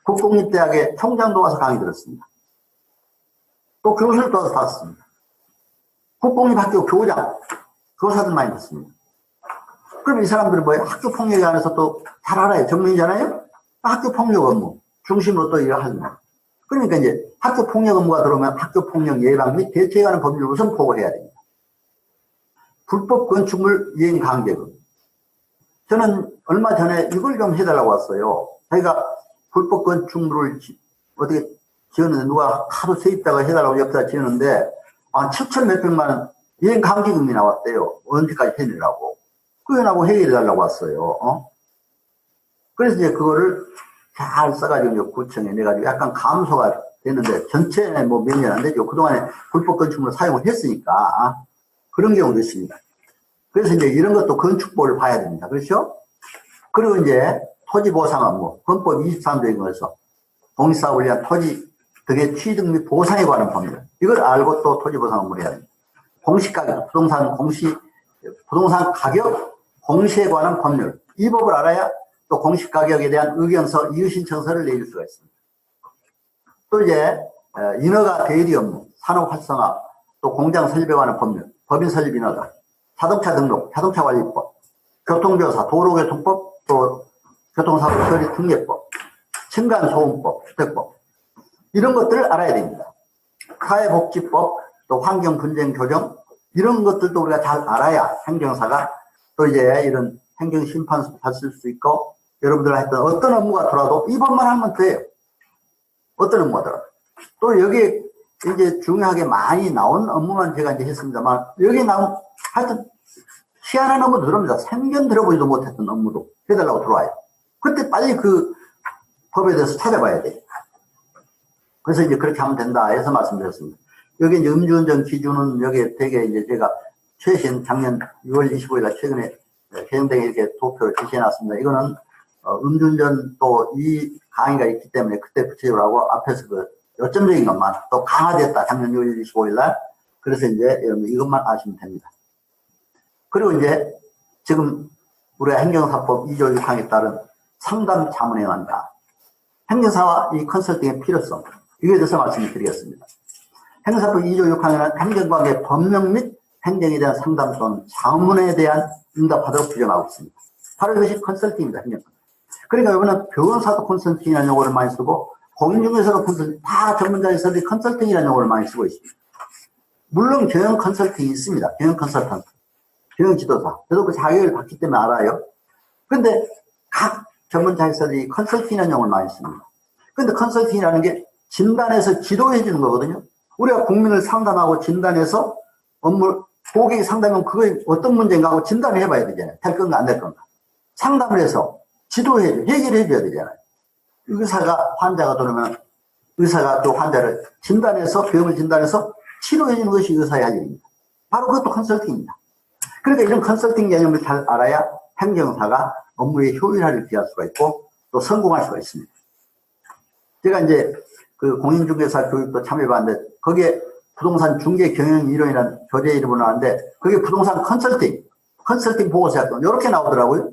Speaker 1: 국공립대학의 총장도 와서 강의 들었습니다. 또 교수를 또 와서 봤습니다. 국공립학교 교장, 교사들 많이 듣습니다. 그럼 이 사람들은 뭐예요? 학교폭력에 관해서 또 잘 알아요. 전문이잖아요? 학교폭력 업무 중심으로 또 일을 합니다. 그러니까 이제 학교폭력 업무가 들어오면 학교폭력 예방 및 대처에 관한 법률을 우선 보고해야 됩니다. 불법 건축물 이행 강제금. 저는 얼마 전에 이걸 좀 해달라고 왔어요. 자기가 불법 건축물을 어떻게 지었는데 누가 하도 세입자가 해달라고 옆에다 지었는데 한 7천 몇백만 원 이행 강제금이 나왔대요. 언제까지 해내라고. 그거하고 해결해달라고 왔어요. 그래서 이제 그거를 잘 써가지고 구청에 내가지고 약간 감소가 됐는데 전체에 뭐 몇 년 안 되죠. 그동안에 불법 건축물을 사용을 했으니까 그런 경우도 있습니다. 그래서 이제 이런 것도 건축법을 봐야 됩니다. 그렇죠? 그리고 이제 토지보상 업무, 헌법 23조인 거에서 공익사업을 위한 토지 등의 취득 및 보상에 관한 법률. 이걸 알고 또 토지보상 업무를 해야 됩니다. 공시가격, 부동산 가격, 공시에 관한 법률. 이 법을 알아야 또 공시가격에 대한 의견서, 이의신청서를 내줄 수가 있습니다. 또 이제 인허가 대리 업무, 산업 활성화, 또 공장 설립에 관한 법률, 법인 설립 인허가, 자동차 등록, 자동차 관리법, 교통교사, 도로교통법, 또 교통사고 처리 특례법, 층간소음법, 주택법 이런 것들을 알아야 됩니다. 사회복지법, 또 환경분쟁교정 이런 것들도 우리가 잘 알아야 행정사가 또 이제 이런 행정심판소 받을 수 있고 여러분들 했던 어떤 업무가 들어와도 이 법만 하면 돼요. 어떤 업무가 들어와도. 또 여기에 이제 중요하게 많이 나온 업무만 제가 이제 했습니다만 여기 나온 하여튼 희한한 업무도 들어옵니다. 생전 들어보지도 못했던 업무도 해달라고 들어와요. 그때 빨리 그 법에 대해서 찾아봐야 돼요. 그래서 이제 그렇게 하면 된다 해서 말씀드렸습니다. 여기 이제 음주운전 기준은 여기에 되게 이제 제가 최신 작년 6월 25일 최근에 개정되게 이렇게 도표를 제시해놨습니다. 이거는 음주운전 또 이 강의가 있기 때문에 그때 붙여주라고 하고 앞에서 그 요점적인 것만 또 강화됐다. 작년 6월 25일 날. 그래서 이제 여러분 이것만 아시면 됩니다. 그리고 이제 지금 우리가 행정사법 2조 6항에 따른 상담 자문에 관한다. 행정사와 이 컨설팅의 필요성. 이거에 대해서 말씀을 드리겠습니다. 행정사법 2조 6항에는 행정관계 법령 및 행정에 대한 상담 또는 자문에 대한 응답하도록 규정하고 있습니다. 바로 이것이 컨설팅입니다. 행정관. 그러니까 이번에 변호사도 컨설팅이라는 용어를 많이 쓰고 공인중개사도 컨설팅, 다 전문가에서도 컨설팅이라는 용어를 많이 쓰고 있습니다. 물론 경영 컨설팅이 있습니다. 경영 컨설턴트, 경영 지도사. 저도 그 자격을 받기 때문에 알아요. 근데 각 전문자회사들이 컨설팅이라는 용어를 많이 씁니다. 근데 컨설팅이라는 게 진단해서 지도해 주는 거거든요. 우리가 국민을 상담하고 진단해서 업무, 고객이 상담하면 그게 어떤 문제인가 하고 진단을 해봐야 되잖아요. 될 건가 안 될 건가. 상담을 해서 지도해 줘, 해결해 줘야 되잖아요. 의사가 환자가 들어오면 의사가 그 환자를 진단해서 병을 진단해서 치료해 주는 것이 의사의 할 일입니다. 바로 그것도 컨설팅입니다. 그러니까 이런 컨설팅 개념을 잘 알아야 행정사가 업무의 효율화를 기할 수가 있고 또 성공할 수가 있습니다. 제가 이제 그 공인중개사 교육도 참여해봤는데 거기에 부동산 중개 경영 이론이라는 교재 이름으로 나왔는데 그게 부동산 컨설팅 보고서였던 이렇게 나오더라고요.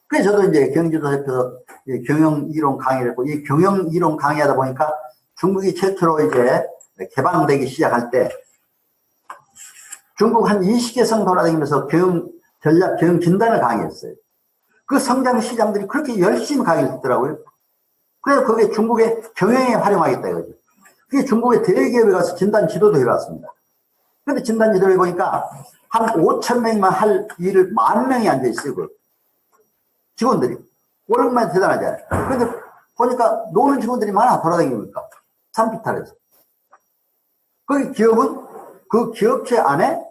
Speaker 1: 그래서 저도 이제 경기도 대표에서 경영 이론 강의를 했고 이 경영 이론 강의하다 보니까 중국이 최초로 이제 개방되기 시작할 때 중국 한 20개성 돌아다니면서 전략 경영 진단을 강의했어요. 그 성장 시장들이 그렇게 열심히 강의를 했더라고요. 그래서 그게 중국의 경영에 활용하겠다 이거죠. 그게 중국의 대기업에 가서 진단 지도도 해봤습니다. 근데 진단 지도를 해보니까 한 5천 명만 할 일을 10,000명이 앉아있어요. 그 직원들이. 월급만 대단하잖아요. 근데 보니까 노는 직원들이 많아, 돌아다니니까. 산비탈에서. 거기 기업은 그 기업체 안에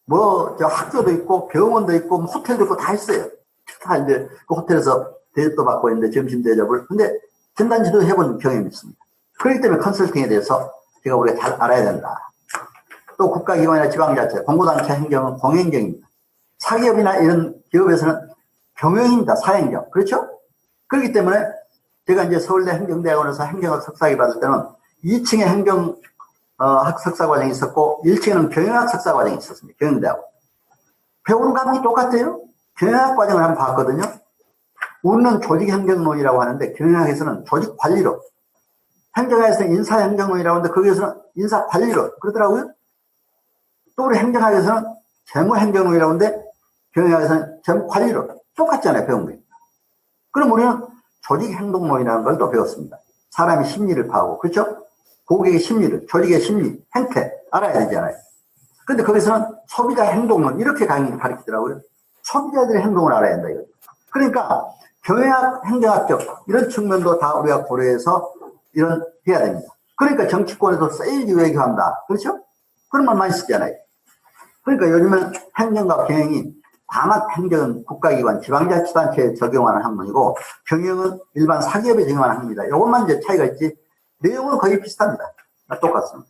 Speaker 1: 저 학교도 있고 병원도 있고 호텔도 있고 다 있어요. 다 이제 그 호텔에서 대접도 받고 있는데 점심 대접을. 근데 진단 지도 해본 경험이 있습니다. 그렇기 때문에 컨설팅에 대해서 제가 우리가 잘 알아야 된다. 또 국가기관이나 지방자치, 공공단체 행정은 공행정입니다. 사기업이나 이런 기업에서는 경영입니다. 사행정. 그렇죠? 그렇기 때문에 제가 이제 서울대 행정대학원에서 행정학 석사학위 받을 때는 2층에 행정학 석사과정이 있었고 1층에는 경영학 석사과정이 있었습니다. 경영대학원. 배우는 과목이 똑같아요. 경영학 과정을 한번 봤거든요. 우리는 조직행정론이라고 하는데 경영학에서는 조직관리론, 행정학에서는 인사행정론이라고 하는데 거기에서는 인사관리론 그러더라고요. 또 우리 행정학에서는 재무행정론이라고 하는데 경영학에서는 재무관리론 똑같잖아요. 배운 게. 그럼 우리는 조직행동론이라는 걸 또 배웠습니다. 사람의 심리를 파악하고 그렇죠? 고객의 심리를, 조직의 심리, 행태 알아야 되잖아요. 근데 거기서는 소비자 행동론 이렇게 가르치더라고요. 소비자들의 행동을 알아야 한다 이거죠. 그러니까 경영학, 행정학적 이런 측면도 다 우리가 고려해서 이런 해야 됩니다. 그러니까 정치권에도 세일즈 외교한다. 그렇죠? 그런 말 많이 쓰잖아요. 그러니까 요즘은 행정과 경영이 다만 행정은 국가기관, 지방자치단체에 적용하는 학문이고 경영은 일반 사기업에 적용하는 학문이다. 이것만 이제 차이가 있지 내용은 거의 비슷합니다. 똑같습니다.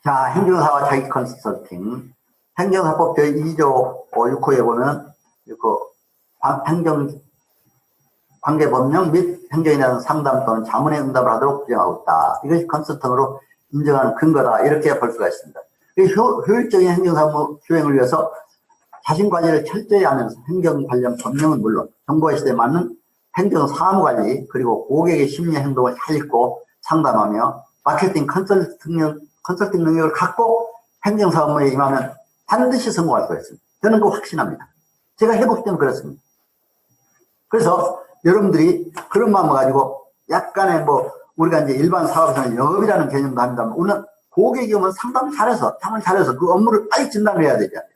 Speaker 1: 자, 행정사와 자기 컨설팅. 행정사법 제2조 6호에 보면 그 행정 관계법령 및 행정에 대한 상담 또는 자문에 응답을 하도록 규정하고 있다. 이것이 컨설팅으로 인정하는 근거다. 이렇게 볼 수가 있습니다. 효율적인 행정사무 수행을 위해서 자신관리를 철저히 하면서 행정 관련 법령은 물론 정보의 시대에 맞는 행정사무관리 그리고 고객의 심리 행동을 잘 읽고 상담하며 마케팅 컨설팅 능력을 갖고 행정사무에 임하면 반드시 성공할 수 있습니다. 저는 그거 확신합니다. 제가 해보기 때문에 그렇습니다. 그래서 여러분들이 그런 마음을 가지고 약간의 우리가 이제 일반 사업에서는 영업이라는 개념도 합니다만 우리는 고객이 오면 상담을 잘해서 그 업무를 빨리 진단을 해야 되잖아요.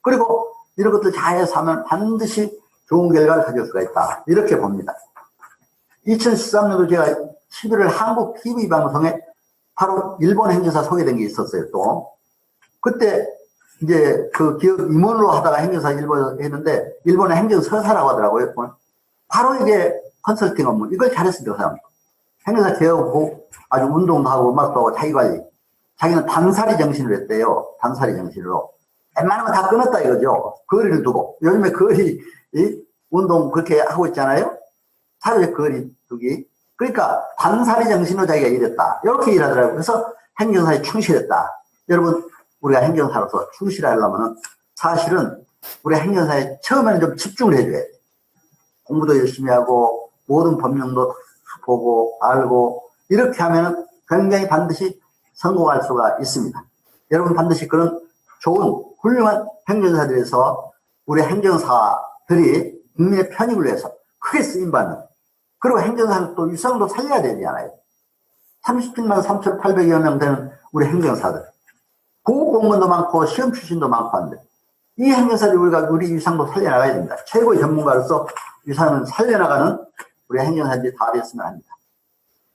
Speaker 1: 그리고 이런 것들 잘해서 하면 반드시 좋은 결과를 가져올 수가 있다. 이렇게 봅니다. 2013년도 제가 11월 한국 TV 방송에 바로 일본 행정사 소개된 게 있었어요. 또 그때 이제 그 기업 임원으로 하다가 행정사 일본에 했는데 일본의 행정서사라고 하더라고요. 바로 이게 컨설팅 업무 이걸 잘했습니다. 그 사람. 행정사 개업하고 아주 운동도 하고 음악도 하고 자기관리. 자기는 단사리 정신으로 했대요. 단사리 정신으로. 웬만하면 다 끊었다 이거죠. 거리를 두고. 요즘에 거리 운동 그렇게 하고 있잖아요. 사회적 거리 두기. 그러니까 단사리 정신으로 자기가 일했다. 이렇게 일하더라고요. 그래서 행정사에 충실했다. 여러분 우리가 행정사로서 충실하려면 사실은 우리 행정사에 처음에는 좀 집중을 해줘야 돼. 공부도 열심히 하고 모든 법령도 보고 알고 이렇게 하면 굉장히 반드시 성공할 수가 있습니다. 여러분 반드시 그런 좋은 훌륭한 행정사들에서 우리 행정사들이 국민의 편익을 위해서 크게 쓰임받는 그리고 행정사는 또 유성도 살려야 되잖아요. 37만 3,800여 명 되는 우리 행정사들 고공무원도 많고 시험 출신도 많고 한데 이 행정사들이 우리 유상도 살려나가야 됩니다. 최고의 전문가로서 유상을 살려나가는 우리 행정사들이 다 됐으면 합니다.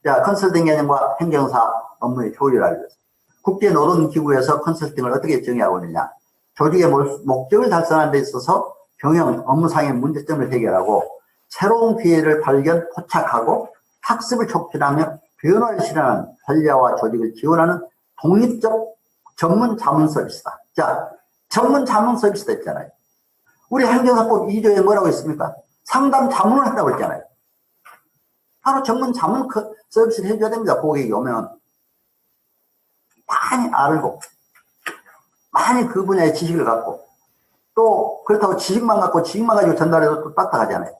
Speaker 1: 자, 컨설팅 개념과 행정사 업무의 효율을 알기 위해서 국제노동기구에서 컨설팅을 어떻게 정의하고 있느냐. 조직의 목적을 달성하는 데 있어서 경영, 업무상의 문제점을 해결하고 새로운 기회를 발견, 포착하고 학습을 촉진하며 변화를 실현하는 관리와 조직을 지원하는 독립적 전문 자문 서비스다. 자, 전문 자문 서비스다 있잖아요. 우리 행정사법 2조에 뭐라고 있습니까? 상담 자문을 한다고 했잖아요. 바로 전문 자문 서비스를 해줘야 됩니다. 고객이 오면. 많이 알고, 많이 그 분야의 지식을 갖고, 또 그렇다고 지식만 가지고 전달해도 또 딱딱하잖아요.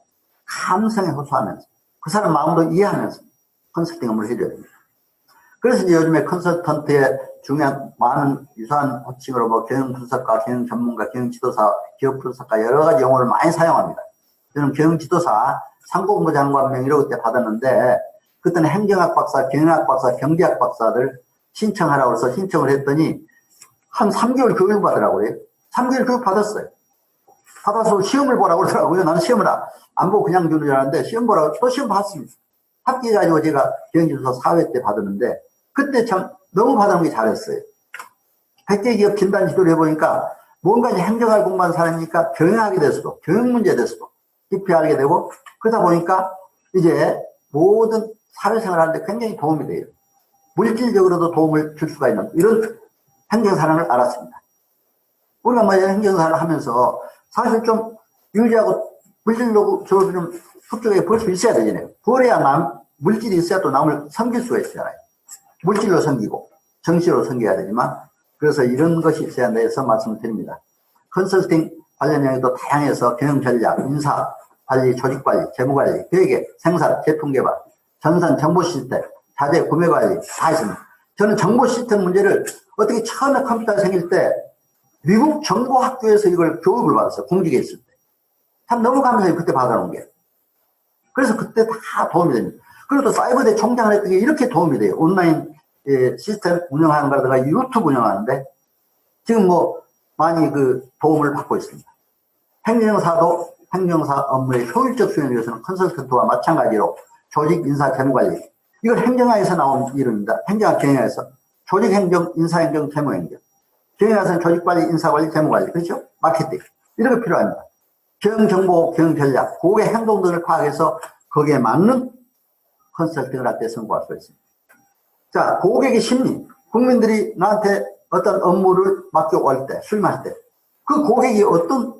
Speaker 1: 감성에 호소하면서, 그 사람 마음도 이해하면서, 컨설팅 업무를 해줘야 됩니다. 그래서 이제 요즘에 컨설턴트의 중요한 많은 유사한 호칭으로 뭐 경영 분석가, 경영 전문가, 경영 지도사, 기업 분석가 여러 가지 용어를 많이 사용합니다. 저는 경영 지도사 상고본부 장관 명의로 그때 받았는데 그때는 행정학 박사, 경영학 박사, 경제학 박사들 신청하라고 해서 신청을 했더니 한 3개월 교육을 받으라고요. 3개월 교육 받았어요. 받아서 시험을 보라고 그러더라고요. 나는 시험을 안 보고 그냥 주는 줄 알았는데 시험 보라고 또 시험 봤습니다. 합격해가지고 제가 경영지도사 4회 때 받았는데 그때 참 너무 받아놓은 게 잘했어요. 100개 기업 진단 지도를 해보니까 뭔가 이제 행정학을 공부한 사람이니까 경영하게 돼서도 경영 문제에 대해서도 깊이 알게 되고 그러다 보니까 이제 모든 사회생활 하는데 굉장히 도움이 돼요. 물질적으로도 도움을 줄 수가 있는 이런 행정사랑을 알았습니다. 우리가 뭐 행정사를 하면서 사실 좀 유지하고 물질로 저도 좀 그쪽에 볼 수 있어야 되잖아요. 그래야 물질이 있어야 또 남을 섬길 수가 있잖아요. 물질로 섬기고 정신으로 섬겨야 되지만 그래서 이런 것이 있어야 한다 해서 말씀을 드립니다. 컨설팅 관련 영역도 다양해서 경영 전략, 인사, 관리, 조직 관리, 재무 관리, 계획, 생산, 제품 개발, 전산, 정보 시스템, 자재, 구매 관리 다 있습니다. 저는 정보 시스템 문제를 어떻게 처음에 컴퓨터가 생길 때 미국 정보학교에서 이걸 교육을 받았어요. 공직에 있을 때. 참 너무 감사해요. 그때 받아놓은 게. 그래서 그때 다 도움이 됩니다. 그리고 또 사이버대 총장을 했던 게 이렇게 도움이 돼요. 온라인 시스템 운영하는 거라든가 유튜브 운영하는데 지금 뭐 많이 그 도움을 받고 있습니다. 행정사도 행정사 업무의 효율적 수행을 위해서는 컨설턴트와 마찬가지로 조직, 인사, 재무관리 이걸 행정학에서 나온 이름입니다. 행정학 경영에서 조직 행정, 인사 행정, 재무 행정 경영에서는 조직 관리, 인사 관리, 재무 관리 그렇죠? 마케팅 이런 게 필요합니다. 경영 정보, 경영 전략, 고객 행동 등을 파악해서 거기에 맞는 컨설팅을 할 때 성공할 수 있습니다. 자, 고객의 심리, 국민들이 나한테 어떤 업무를 맡겨올 때, 수임할 때, 그 고객이 어떤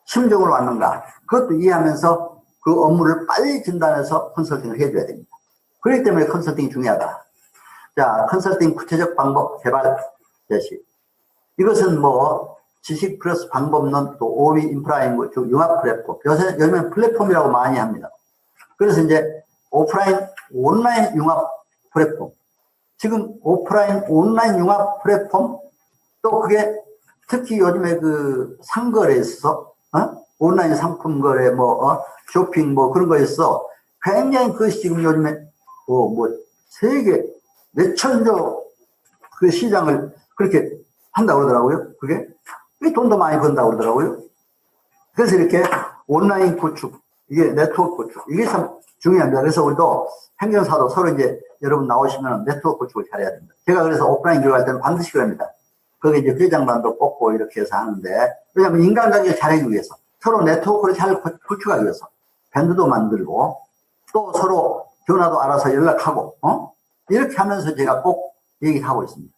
Speaker 1: 심정으로 왔는가, 그것도 이해하면서 그 업무를 빨리 진단해서 컨설팅을 해줘야 됩니다. 그렇기 때문에 컨설팅이 중요하다. 자, 컨설팅 구체적 방법 개발 제시. 이것은 뭐, 지식 플러스 방법론, 또 OB 인프라인 융합 플랫폼. 요즘엔 플랫폼이라고 많이 합니다. 그래서 이제 오프라인, 온라인 융합 플랫폼. 지금 오프라인, 온라인 융합 플랫폼, 또 그게 특히 요즘에 그 상거래에서, 온라인 상품 거래, 쇼핑, 그런 거에서 굉장히 그것이 지금 요즘에, 세계 몇천조 그 시장을 그렇게 한다고 그러더라고요. 그게 돈도 많이 번다고 그러더라고요. 그래서 이렇게 온라인 구축, 이게 네트워크 구축, 이게 참 중요합니다. 그래서 우리도 행정사도 서로 이제 여러분 나오시면 네트워크 구축을 잘해야 됩니다. 제가 그래서 오프라인 교육할 때는 반드시 그럽니다. 거기 이제 회장반도 뽑고 이렇게 해서 하는데, 왜냐하면 인간관계를 잘해주기 위해서, 서로 네트워크를 잘 구축하기 위해서, 밴드도 만들고, 또 서로 전화도 알아서 연락하고, 이렇게 하면서 제가 꼭 얘기를 하고 있습니다.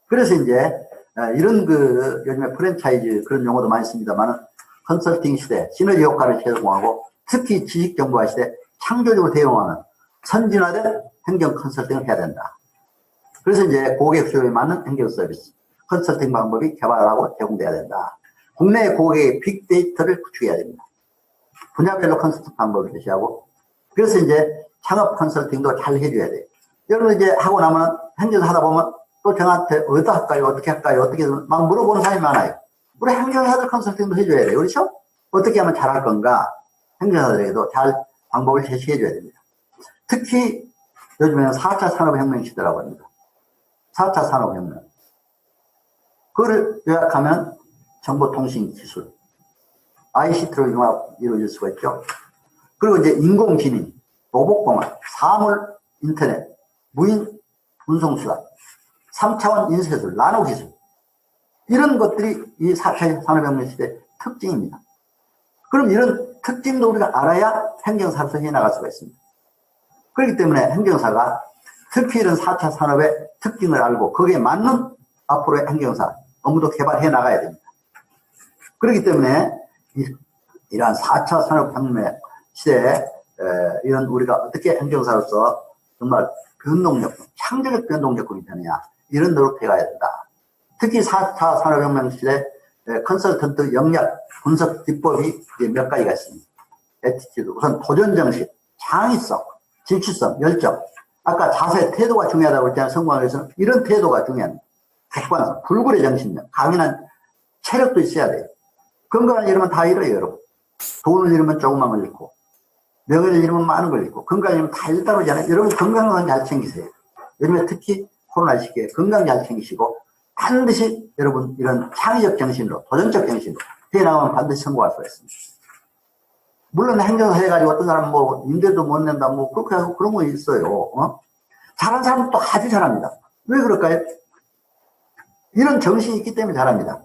Speaker 1: 그래서 이제, 이런 요즘에 프랜차이즈 그런 용어도 많이 씁니다만, 컨설팅 시대, 시너지 효과를 제공하고, 특히 지식정보화 시대, 창조적으로 대응하는 선진화된 행정 컨설팅을 해야 된다. 그래서 이제 고객 수요에 맞는 행정 서비스, 컨설팅 방법이 개발하고 제공돼야 된다. 국내 고객의 빅데이터를 구축해야 됩니다. 분야별로 컨설팅 방법을 제시하고, 그래서 이제 창업 컨설팅도 잘 해줘야 돼요. 여러분 이제 하고 나면 행정 하다 보면 또 저한테 어디다 할까요? 어떻게 할까요? 어떻게 막 물어보는 사람이 많아요. 우리 행정사들 컨설팅도 해줘야 돼요. 그렇죠? 어떻게 하면 잘할 건가? 행정사들에게도 잘 방법을 제시해줘야 됩니다. 특히 요즘에는 4차 산업혁명 시대라고 합니다. 4차 산업혁명. 그거를 요약하면 정보통신기술, ICT로 이루어질 수가 있죠. 그리고 이제 인공지능, 로봇공학, 사물 인터넷, 무인 운송수단, 3차원 인쇄술, 나노기술 이런 것들이 이 4차 산업혁명 시대의 특징입니다. 그럼 이런 특징도 우리가 알아야 행정사로서 해나갈 수가 있습니다. 그렇기 때문에 행정사가 특히 이런 4차 산업의 특징을 알고 거기에 맞는 앞으로의 행정사 업무도 개발해 나가야 됩니다. 그렇기 때문에 이러한 4차 산업혁명 시대에 이런 우리가 어떻게 행정사로서 정말 변동력, 창조적 변동력이 되느냐 이런 노력해 가야 된다. 특히 4차 산업혁명 시대 컨설턴트 역량, 분석 기법이 몇 가지가 있습니다. 애티튜드, 우선 도전정신, 창의성, 진취성, 열정. 아까 자세, 태도가 중요하다고 했잖아요. 성공하기 위해서는 이런 태도가 중요합니다. 객관성, 불굴의 정신력, 강인한 체력도 있어야 돼요. 건강을 잃으면 다 잃어요, 여러분. 돈을 잃으면 조금만 걸 잃고, 명예를 잃으면 많은 걸 잃고, 건강을 잃으면 다 잃다 그러잖아요. 여러분 건강은 잘 챙기세요. 요즘에 특히 코로나 시기에 건강 잘 챙기시고, 반드시 여러분 이런 창의적 정신으로, 도전적 정신으로 해나가면 반드시 성공할 수가 있습니다. 물론 행정사 해가지고 어떤 사람은 뭐 임대도 못 낸다, 뭐 그렇게 하고 그런 거 있어요. 잘하는 사람은 또 아주 잘합니다. 왜 그럴까요? 이런 정신이 있기 때문에 잘합니다.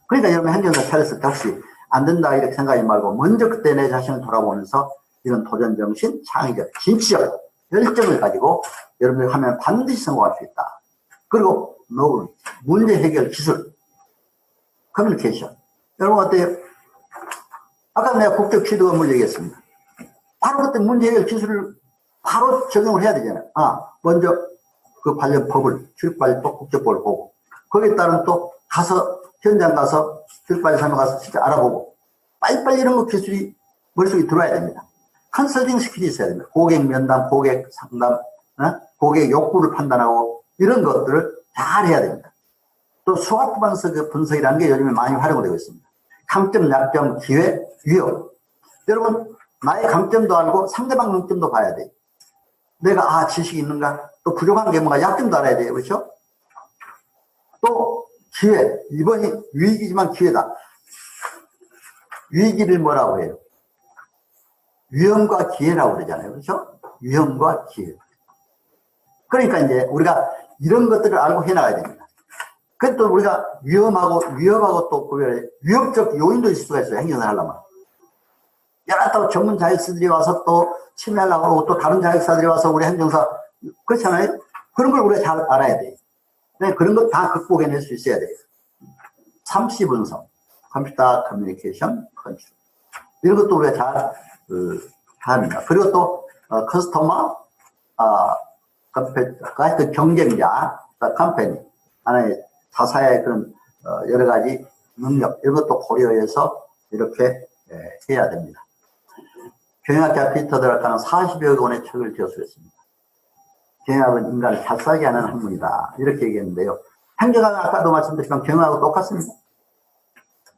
Speaker 1: 그러니까 여러분 행정사 차렸을 때 혹시 안 된다 이렇게 생각하지 말고 먼저 그때 내 자신을 돌아보면서 이런 도전정신, 창의적, 진취적 열정을 가지고 여러분들이 하면 반드시 성공할 수 있다. 그리고 문제 해결 기술, 커뮤니케이션. 여러분 어때요? 아까 내가 국적 취득 업무를 얘기했습니다. 바로 그때 문제 해결 기술을 바로 적용을 해야 되잖아요. 먼저 그 관련 법을, 출입관리법, 국적법을 보고, 거기에 따른 또 가서, 현장 가서, 출입관리사무 가서 진짜 알아보고, 빨리빨리 이런 거 기술이 머릿속에 들어와야 됩니다. 컨설팅 스킬이 있어야 됩니다. 고객 면담, 고객 상담, 고객 욕구를 판단하고, 이런 것들을 잘 해야 됩니다. 또 스와트 분석이라는 게 요즘에 많이 활용되고 있습니다. 강점, 약점, 기회, 위협. 여러분, 나의 강점도 알고 상대방 강점도 봐야 돼요. 내가 지식이 있는가? 또 부족한 게 뭔가 약점도 알아야 돼요. 그렇죠? 또 기회. 이번이 위기지만 기회다. 위기를 뭐라고 해요? 위험과 기회라고 그러잖아요. 그렇죠? 위험과 기회. 그러니까 이제 우리가 이런 것들을 알고 해나가야 됩니다. 그래서 또 우리가 위협하고 또 위협적 요인도 있을 수가 있어요. 행정을 하려면. 여러 또 전문 자격사들이 와서 또 침해하려고 하고 또 다른 자격사들이 와서 우리 행정사, 그렇잖아요? 그런 걸 우리가 잘 알아야 돼요. 네, 그런 거 다 극복해낼 수 있어야 돼요. 30분석, 컴퓨터 커뮤니케이션, 컨트롤. 이런 것도 우리가 잘, 합니다. 그리고 또, 커스터머, 그 경쟁자, 컴퍼니, 하나의 자사의 그런, 여러 가지 능력, 이런 것도 고려해서 이렇게 해야 됩니다. 경영학자 피터 드라카는 40여 권의 책을 기술했습니다. 경영학은 인간을 잘 살게 하는 학문이다. 이렇게 얘기했는데요. 행정학은 아까도 말씀드렸지만 경영학하고 똑같습니다.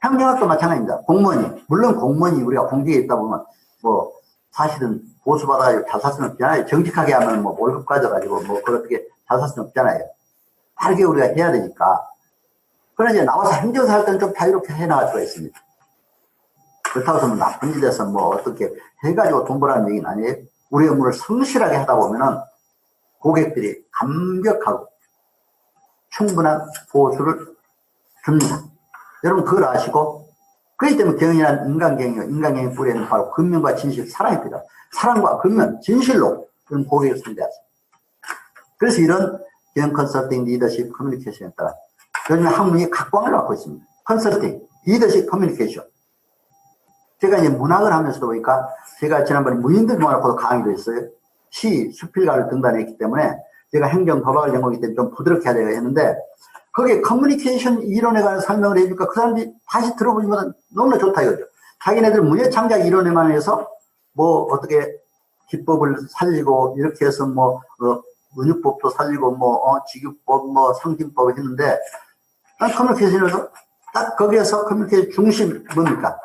Speaker 1: 행정학도 마찬가지입니다. 공무원이, 물론 공무원이 우리가 공직에 있다 보면 뭐 사실은 보수받아가지고 잘 살 수는 없잖아요. 정직하게 하면 뭐 월급 가져가지고 뭐 그렇게 잘 살 수는 없잖아요. 다르게 우리가 해야 되니까. 그러나 이제 나와서 행정사 할 때는 좀 자유롭게 해나갈 수가 있습니다. 그렇다고 해서 뭐 나쁜 일에서 뭐 어떻게 해가지고 돈 벌라는 얘기는 아니에요. 우리 업무를 성실하게 하다 보면은 고객들이 감격하고 충분한 보수를 줍니다. 여러분 그걸 아시고, 그렇기 때문에 경영이란 인간경영의 뿌리에는 바로 근면과 진실, 사랑이 필요합니다. 사랑과 근면, 진실로 그런 고객을 상대하세요. 그래서 이런 경영 컨설팅, 리더십, 커뮤니케이션에 따라 요즘에 학문이 각광을 받고 있습니다. 컨설팅, 리더십, 커뮤니케이션. 제가 이제 문학을 하면서도 보니까 제가 지난번에 문인들 모아놓고 강의도 했어요. 시, 수필가를 등단했기 때문에 제가 행정 법학을 전공했기 때문에 좀 부드럽게 하려고 했는데 거기에 커뮤니케이션 이론에 관해서 설명을 해주니까 그 사람들이 다시 들어보니까 너무나 좋다 이거죠. 자기네들 문예창작 이론에만 해서 뭐 어떻게 기법을 살리고 이렇게 해서 뭐 문유법도 살리고 뭐 직유법 뭐 상징법을 했는데 커뮤니케이션에서 딱 거기에서 커뮤니케이션 중심 뭡니까?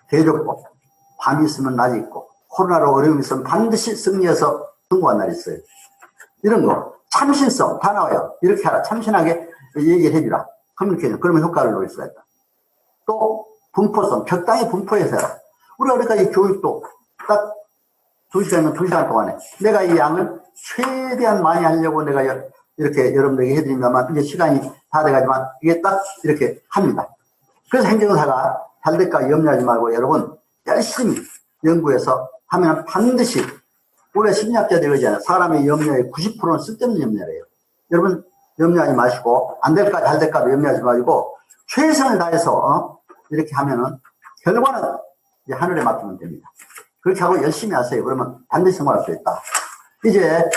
Speaker 1: 대조법. 밤이 있으면 낮이 있고 코로나로 어려움이 있으면 반드시 승리해서 성공한 날이 있어요. 이런 거. 참신성 다 나와요. 이렇게 하라. 참신하게 얘기를 해주라. 커뮤니케이션. 그러면 효과를 노릴 수가 있다. 또 분포성. 적당히 분포해서 해라. 우리가 그러니까 이 교육도 딱 2시간이면 2시간 동안에 내가 이 양을 최대한 많이 하려고 내가 이렇게 여러분들에게 해드리면 이제 시간이 다 돼가지만 이게 딱 이렇게 합니다. 그래서 행정사가 잘 될까 염려하지 말고 여러분 열심히 연구해서 하면 반드시 우리가 심리학자들이 그러잖아요. 사람의 염려의 90%는 쓸데없는 염려래요. 여러분 염려하지 마시고 안 될까 잘 될까도 염려하지 마시고 최선을 다해서 이렇게 하면은 결과는 이제 하늘에 맡기면 됩니다. 그렇게 하고 열심히 하세요. 그러면 반드시 성공할 수 있다. 이제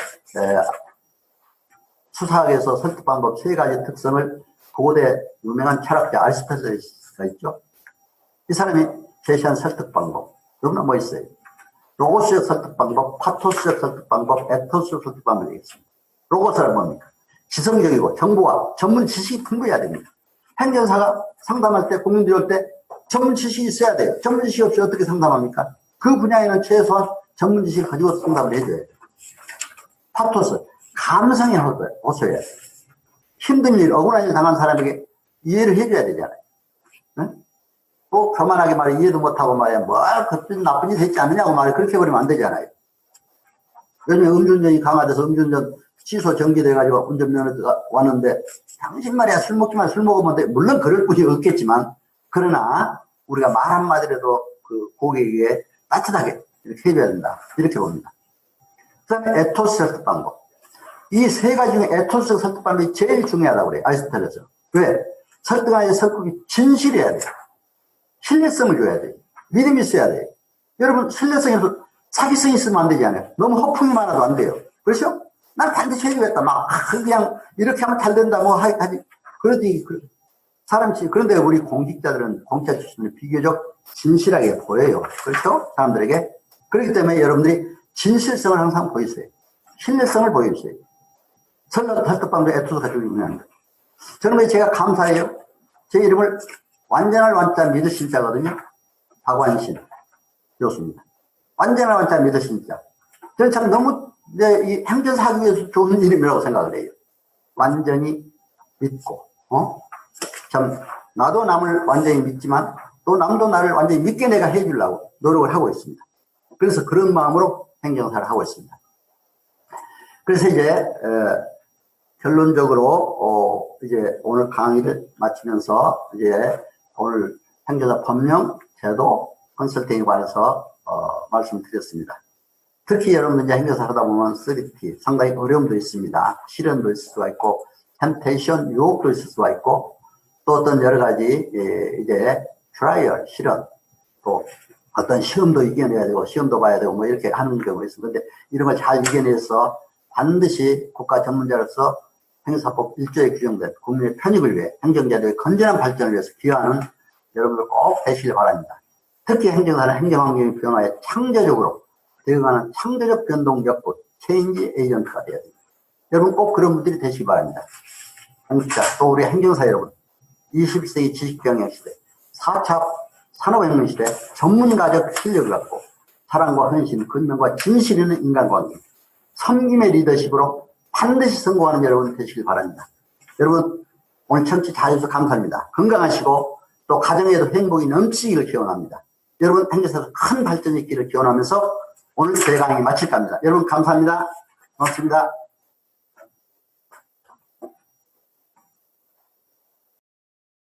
Speaker 1: 수사학에서 설득 방법 3가지 특성을 고대 유명한 철학자 아리스토텔레스가 있죠. 이 사람이 제시한 설득 방법 너무나 멋있어요. 로고스적 설득 방법, 파토스적 설득 방법, 에토스적 설득 방법이 되겠습니다. 로고스는 뭡니까? 지성적이고 정보와 전문 지식이 풍부해야 됩니다. 행정사가 상담할 때, 국민들이 올 때 전문 지식이 있어야 돼요. 전문 지식이 없이 어떻게 상담합니까? 그 분야에는 최소한 전문 지식을 가지고 상담을 해줘야 돼요. 파토스, 감성이 호소해야 돼요. 힘든 일, 억울한 일 당한 사람에게 이해를 해줘야 되잖아요. 응? 또 교만하게 말해 이해도 못하고 말이야, 그때 나쁜 짓 했지 않느냐고 말해, 그렇게 해버리면 안 되잖아요. 왜냐면 음주운전이 강화돼서 음주운전 취소 정지돼가지고 운전면허가 왔는데, 당신 말이야, 술 먹지만 술 먹으면 돼. 물론 그럴 뿐이 없겠지만, 그러나 우리가 말 한마디라도 그 고객에게 따뜻하게 이렇게 해줘야 된다. 이렇게 봅니다. 그 다음에 에토스 설득 방법. 이 세 가지 중에 에토스 설득 방법이 제일 중요하다고 그래요. 아리스토텔레스. 왜? 설득하는 설득이 진실해야 돼요. 신뢰성을 줘야 돼요. 믿음이 있어야 돼요. 여러분, 신뢰성에서 사기성이 있으면 안 되지 않아요? 너무 허풍이 많아도 안 돼요. 그렇죠? 난 반드시 해주겠다. 막, 그냥, 이렇게 하면 잘 된다. 뭐, 하지. 그러지. 그런데 우리 공직자들은, 공직자 출신은 비교적 진실하게 보여요. 그렇죠? 사람들에게. 그렇기 때문에 여러분들이 진실성을 항상 보이세요. 신뢰성을 보여주세요. 설득 방법 에토스가 아주 중요합니다. 저는 왜 제가 감사해요? 제 이름을 완전할 완자 믿으신 자거든요. 박완신 교수입니다. 완전할 완자 믿으신 자. 저는 참 너무 이 행정사 하기 위해서 좋은 이름이라고 생각을 해요. 완전히 믿고, 참, 나도 남을 완전히 믿지만 또 남도 나를 완전히 믿게 내가 해주려고 노력을 하고 있습니다. 그래서 그런 마음으로 행정사를 하고 있습니다. 그래서 이제, 결론적으로, 이제 오늘 강의를 마치면서 이제 오늘 행정사 법령, 제도, 컨설팅에 관해서, 말씀드렸습니다. 특히 여러분들 이제 행정사 하다 보면 3T, 상당히 어려움도 있습니다. 시련도 있을 수가 있고, 템테이션, 유혹도 있을 수가 있고, 또 어떤 여러 가지, 이제, 트라이얼, 실험, 또 어떤 시험도 이겨내야 되고, 시험도 봐야 되고, 뭐 이렇게 하는 경우가 있습니다. 근데 이런 걸 잘 이겨내서 반드시 국가 전문자로서 행사법 1조에 규정된 국민의 편익을 위해 행정자들의 건전한 발전을 위해서 기여하는 여러분들 꼭 되시길 바랍니다. 특히 행정사는 행정환경의 변화에 창조적으로 대응하는 창조적 변동적 체인지 에이전트가 되어야 됩니다. 여러분 꼭 그런 분들이 되시기 바랍니다. 공직자 또 우리 행정사 여러분 21세기 지식경영 시대 4차 산업혁명 시대 전문가적 실력을 갖고 사랑과 헌신, 근면과 진실 있는 인간관계 섬김의 리더십으로 반드시 성공하는 여러분 되시길 바랍니다. 여러분 오늘 청취 잘해주셔서 감사합니다. 건강하시고 또 가정에도 행복이 넘치기를 기원합니다. 여러분 행정사에서 큰 발전이 있기를 기원하면서 오늘 제 강의 마칠까 합니다. 여러분 감사합니다. 고맙습니다.